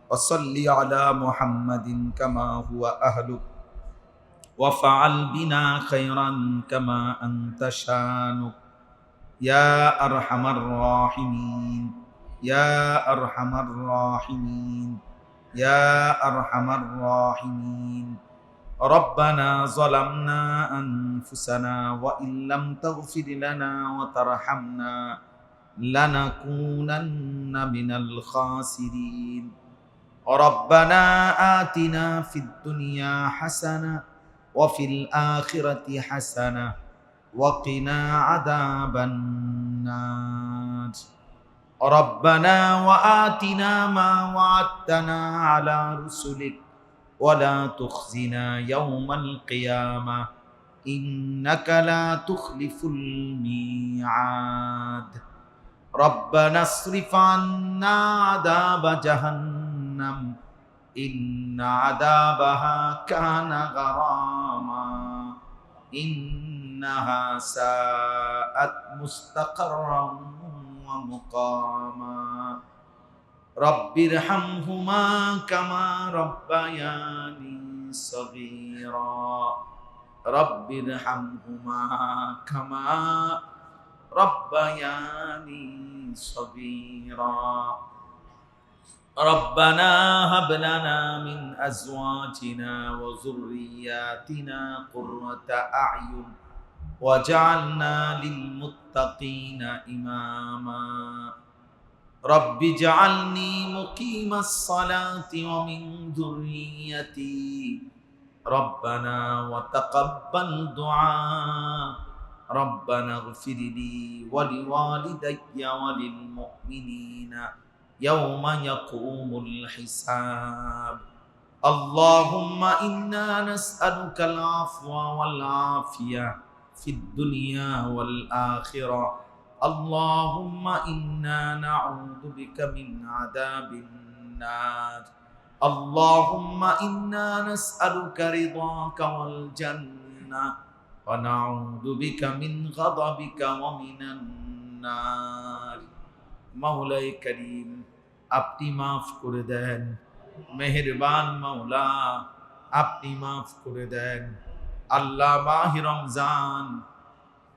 ওয়া সাল্লি আলা মুহাম্মাদিন কামা হুয়া আহলুক ওয়া ফাআল বিনা খায়রান কামা আনতা শানুক। ইয়া আরহামার রাহিমিন, ইয়া আরহামার রাহিমিন, ইয়া আরহামার রাহিমিন। রব্বানা যালামনা আনফুসানা ওয়া ইল্লাম তাগফির লানা ওয়া তারহামনা লানাকুনান্না মিনাল খাসিরিন। রব্বানা আতিনা ফিদ দুনিয়া হাসানা ওয়া ফিল আখিরাতি হাসানা وقنا عذاب النار. ربنا وآتنا ما وعدتنا على رسلك ولا تخزنا يوم القيامة إنك لا تخلف الميعاد. ربنا اصرف عنا عذاب جهنم إن عذابها كان غراما إنها ساءت مستقرا ومقاما. رب ارحمهما كما ربياني صغيرا. رب ارحمهما كما ربياني صغيرا. ربنا هب لنا من أزواجنا وذرياتنا قرة أعين وجعلنا للمتقين إماما. رب اجعلني مقيم الصلاة ومن ذريتي ربنا وتقبل دعاء. ربنا اغفر لي ولوالدي وللمؤمنين يوم يقوم الحساب. اللهم إنا نسألك العفو والعافية في الدنيا والآخرة. اللهم إنا نعوذ بك من عذاب النار. اللهم إنا نسألك رضاك والجنة ونعوذ بك من غضبك ومن النار. مولاي كريم আপনি মাফ করে দেন, মেহেরবান মাওলা আপনি মাফ করে দেন। আল্লাহ মাহে রমজান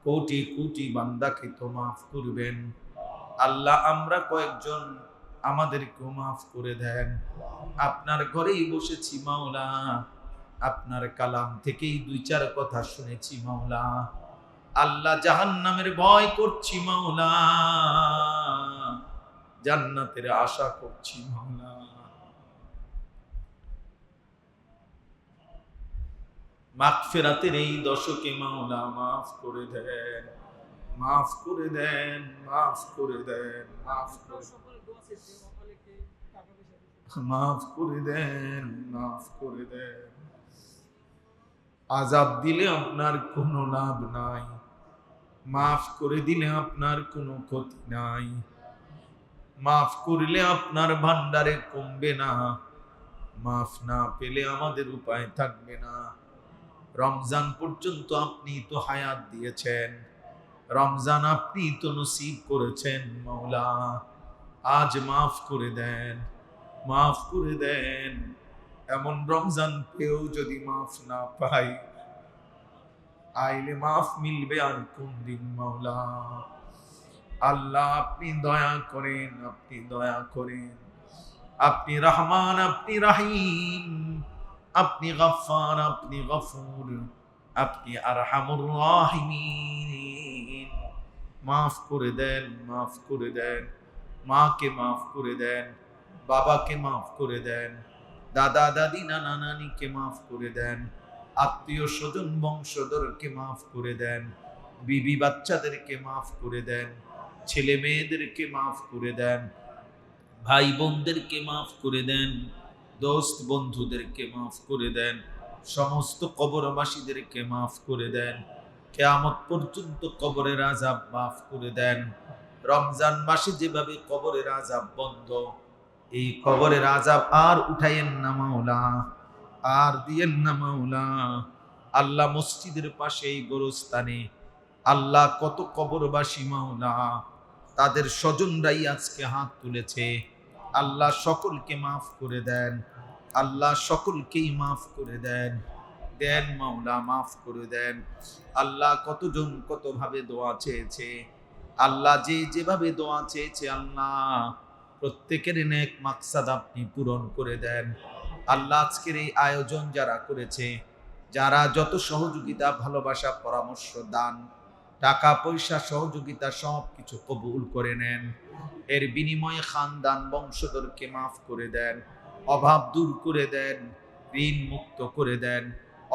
কোটি কোটি বান্দাকে তো মাফ করবেন। আল্লাহ আমরা কয়েকজন আমাদেরকেও মাফ করে দেন। আপনার ঘরেই বসেছি মাওলা, আপনার কালাম থেকেই দুই চার কথা শুনেছি মাওলা। আল্লাহ জাহান্নামের ভয় করছি মাওলা, জান্নাতের আশা করছি মাওলা। মাগফিরাতের এই দশকে মাওলা মাফ করে দেন, মাফ করে দেন, মাফ করে দেন, মাফ করে মাফ করে দেন, মাফ করে দেন। আযাব দিলে আপনার কোনো লাভ নাই, মাফ করে দিলে আপনার কোনো ক্ষতি নাই। মাফ করলে আপনার ভান্ডারে কমবে না, মাফ না পেলে আমাদের উপায় থাকবে না। রমজান পর্যন্ত আপনি তো হায়াত দিয়েছেন, রমজান আপনি তো নসিব করেছেন মাওলা। আজ মাফ করে দেন, মাফ করে দেন। এমন রমজান পেয়েও যদি মাফ না পাই, আইলে মাফ মিলবে আর কোন দিন মাওলা। আল্লাহ আপনি দয়া করেন, আপনি দয়া করেন। আপনি রহমান, আপনি রহিম, আপনি গফফার, আপনি গফুর, আপনি আরহামুর রাহিমিন। মাফ করে দেন, মাফ করে দেন। মাকে মাফ করে দেন, বাবাকে মাফ করে দেন, দাদা দাদি নানা নানিকে মাফ করে দেন, আত্মীয় স্বজন বংশধরকে মাফ করে দেন, বিবি বাচ্চাদেরকে মাফ করে দেন, ছেলে মেয়েদেরকে মাফ করে দেন, ভাই বোনদেরকে মাফ করে দেন, দোস্ত বন্ধুদেরকে মাফ করে দেন, সমস্ত কবরবাসীদেরকে মাফ করে দেন, কিয়ামত পর্যন্ত কবরের আযাব মাফ করে দেন। রমজান মাসে যেভাবে কবরের আযাব বন্ধ, এই কবরের আযাব আর উঠাইয়েন না মাওলা, আর দিয়েন না মাওলা। আল্লাহ মসজিদের পাশে এই গোরস্থানে আল্লাহ কত কবরবাসী মাওলা, তাদের স্বজনরাই আজকে হাত তুলেছে। আল্লাহ সকলকে মাফ করে দেন, আল্লাহ সকলকেই মাফ করে দেন, দেন মাওলা মাফ করে দেন। আল্লাহ কতজন কতভাবে দোয়া চেয়েছে, আল্লাহ যে যেভাবে দোয়া চেয়েছে আল্লাহ প্রত্যেকের নেক মাকসাদ আপনি পূরণ করে দেন। আল্লাহ আজকের এই আয়োজন যারা করেছে, যারা যত সহযোগিতা ভালোবাসা পরামর্শ দান টাকা পয়সা সহযোগিতা সব কিছু কবুল করে নেন। এর বিনিময়ে খানদান বংশধরকে মাফ করে দেন, অভাব দূর করে দেন, ঋণ মুক্ত করে দেন,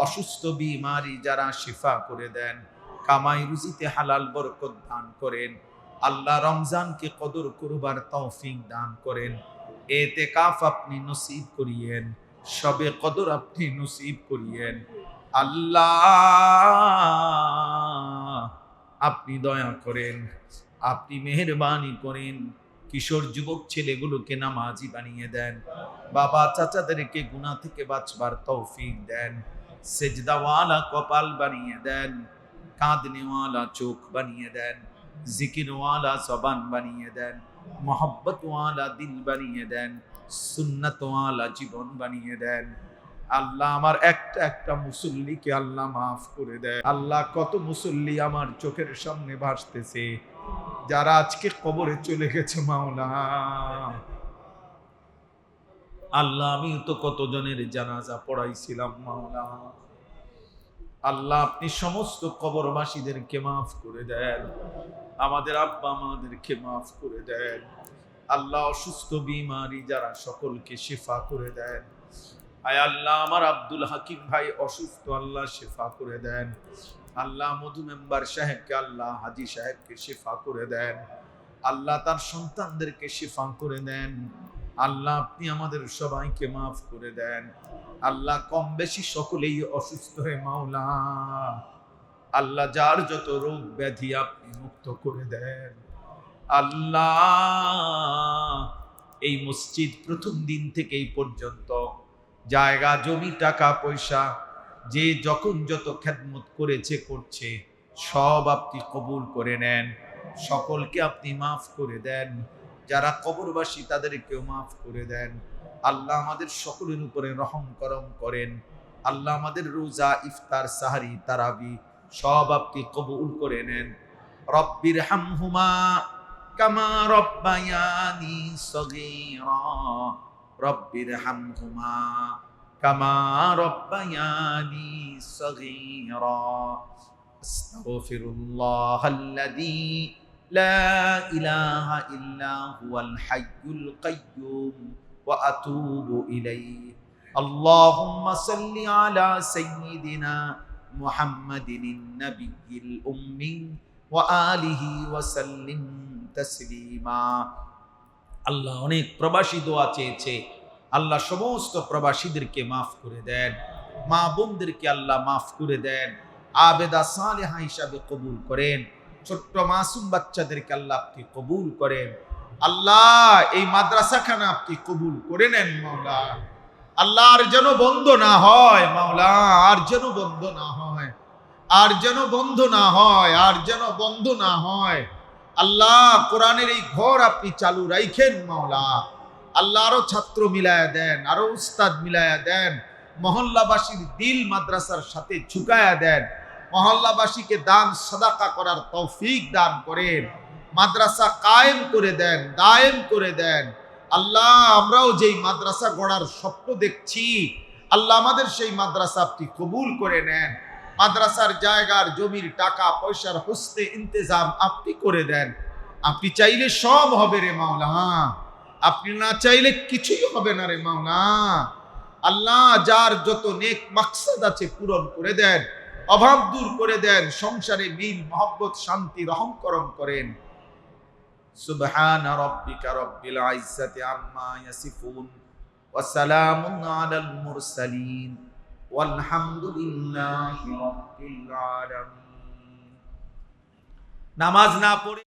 অসুস্থ বিমারি যারা শিফা করে দেন, কামাই রুজিতে হালাল বরকত দান করেন। আল্লাহ রমজানকে কদর করবার তৌফিক দান করেন। এতেকাফ আপনি নসিব করিয়েন, সবে কদর আপনি নসিব করিয়েন। আল্লাহ আপনি দয়া করেন, আপনি মেহেরবানি করেন। কিশোর যুবক ছেলেগুলোকে নামাজি বানিয়ে দেন, বাবা চাচাদেরকে গুনাহ থেকে বাঁচবার তৌফিক দেন, সেজদাওয়ালা কপাল বানিয়ে দেন, কাঁদনেওয়ালা চোখ বানিয়ে দেন, জিকিরওয়ালা জবান বানিয়ে দেন, মোহব্বতওয়ালা দিল বানিয়ে দেন, সুন্নতওয়ালা জীবন বানিয়ে দেন। আল্লাহ আমার একটা একটা মুসল্লিকে আল্লাহ মাফ করে দেয়। আল্লাহ কত মুসল্লি আমার চোখের সামনে ভাসতেছে, যারা আজকে কবরে চলে গেছে মাওলা। আল্লাহ আমি তো কতজনের জানাজা পড়াইছিলাম মাওলা। আল্লাহ আপনি সমস্ত কবরবাসীদেরকে মাফ করে দেন, আমাদের আব্বা আমাদেরকে মাফ করে দেন। আল্লাহ অসুস্থ বিমারি যারা সকলকে শিফা করে দেন। আয় আল্লাহ আমার আব্দুল হাকিম ভাই অসুস্থ, আল্লাহ শিফা করে দেন। আল্লাহ মধু মেম্বার সাহেবকে আল্লাহ হাজি সাহেবকে শিফা করে দেন। আল্লাহ তার সন্তানদেরকে শিফা করে দেন। আল্লাহ আপনি আমাদের সবাইকে মাফ করে দেন। আল্লাহ কম বেশি সকলেই অসুস্থ হয়ে মাওলা, আল্লাহ যার যত রোগ ব্যাধি আপনি মুক্ত করে দেন। আল্লাহ এই মসজিদ প্রথম দিন থেকে এই পর্যন্ত জায়গা জমি টাকা পয়সা যে যখন যত খেদমত করেছে করছে সব আপনি কবুল করে নেন, সকলকে আপনি মাফ করে দেন। যারা কবরবাসী তাদেরকেও মাফ করে দেন। আল্লাহ আমাদের সকলের উপরে রহম করম করেন। আল্লাহ আমাদের রোজা ইফতার সাহারি তারাবি সব আপনি কবুল করে নেন। রব্বির হামহুমা কামা রব্বায়ানি সগীরা, রব্বির হামহুমা কামা রব্বায়ানি সগীরা। আস্তাগফিরুল্লাহাল্লাযী লা ইলাহা ইল্লা হুয়াল হাইয়ুল কাইয়্যুম ওয়া আতুবু ইলাইহি। আল্লাহুম্মা সাল্লি আলা সাইয়্যিদিনা মুহাম্মাদিন নাবিয়্যিল উম্মি ওয়া আলিহি ওয়া সাল্লিম তাসলিমা। আল্লাহ অনেক প্রবাসী দোয়া চেয়েছে, আল্লাহ সমস্ত প্রবাসীদেরকে মাফ করে দেন, মা বোনদেরকে আল্লাহ মাফ করে দেন, আবেদা সালেহা হিসাবে কবুল করেন। ছোট্ট মাসুম বাচ্চাদেরকে আল্লাহ আপনি কবুল করেন। আল্লাহ এই মাদ্রাসাখানা আপনি কবুল করে নেন মাওলা। আল্লাহ আর যেন বন্ধ না হয় মাওলা, আর যেন বন্ধ না হয়, আর যেন বন্ধ না হয়, আর যেন বন্ধ না হয়। আল্লাহ কোরআনের এই ঘর আপনি চালু রাখেন মাওলা। আল্লাহ আরো ছাত্র মিলায়া দেন, আরো উস্তাদ মিলায়া দেন, মহল্লাবাসীর দিল মাদ্রাসার সাথে ঝুঁকায়া দেন, মহল্লাবাসীকে দান সাদাকা করার তৌফিক দান করেন, মাদ্রাসা কায়েম করে দেন, দায়েম করে দেন। আল্লাহ আমরাও যেই মাদ্রাসা গড়ার স্বপ্ন দেখছি আল্লাহ আমাদের সেই মাদ্রাসা আপনি কবুল করে নেন। মাদ্রাসার জায়গার জমির টাকা পয়সার হস্তে ইন্তজাম আপনি করে দেন। আপনি চাইলে সব হবে রে মাওলা, আপনি না চাইলে কিছুই হবে না রে মাওলা। আল্লাহ যার যত নেক মাকসাদ আছে পূরণ করে দেন, অভাব দূর করে দেন, সংসারে মিল মহব্বত শান্তি রহম করম করেন। সুবহানা রাব্বিকা রাব্বিল ইজ্জাতি আম্মা ইয়াসিফুন ওয়া সালামুন আলাল মুরসালিন ওয়ালহামদুলিল্লাহি রাব্বিল আলামিন। নামাজ না পড়ে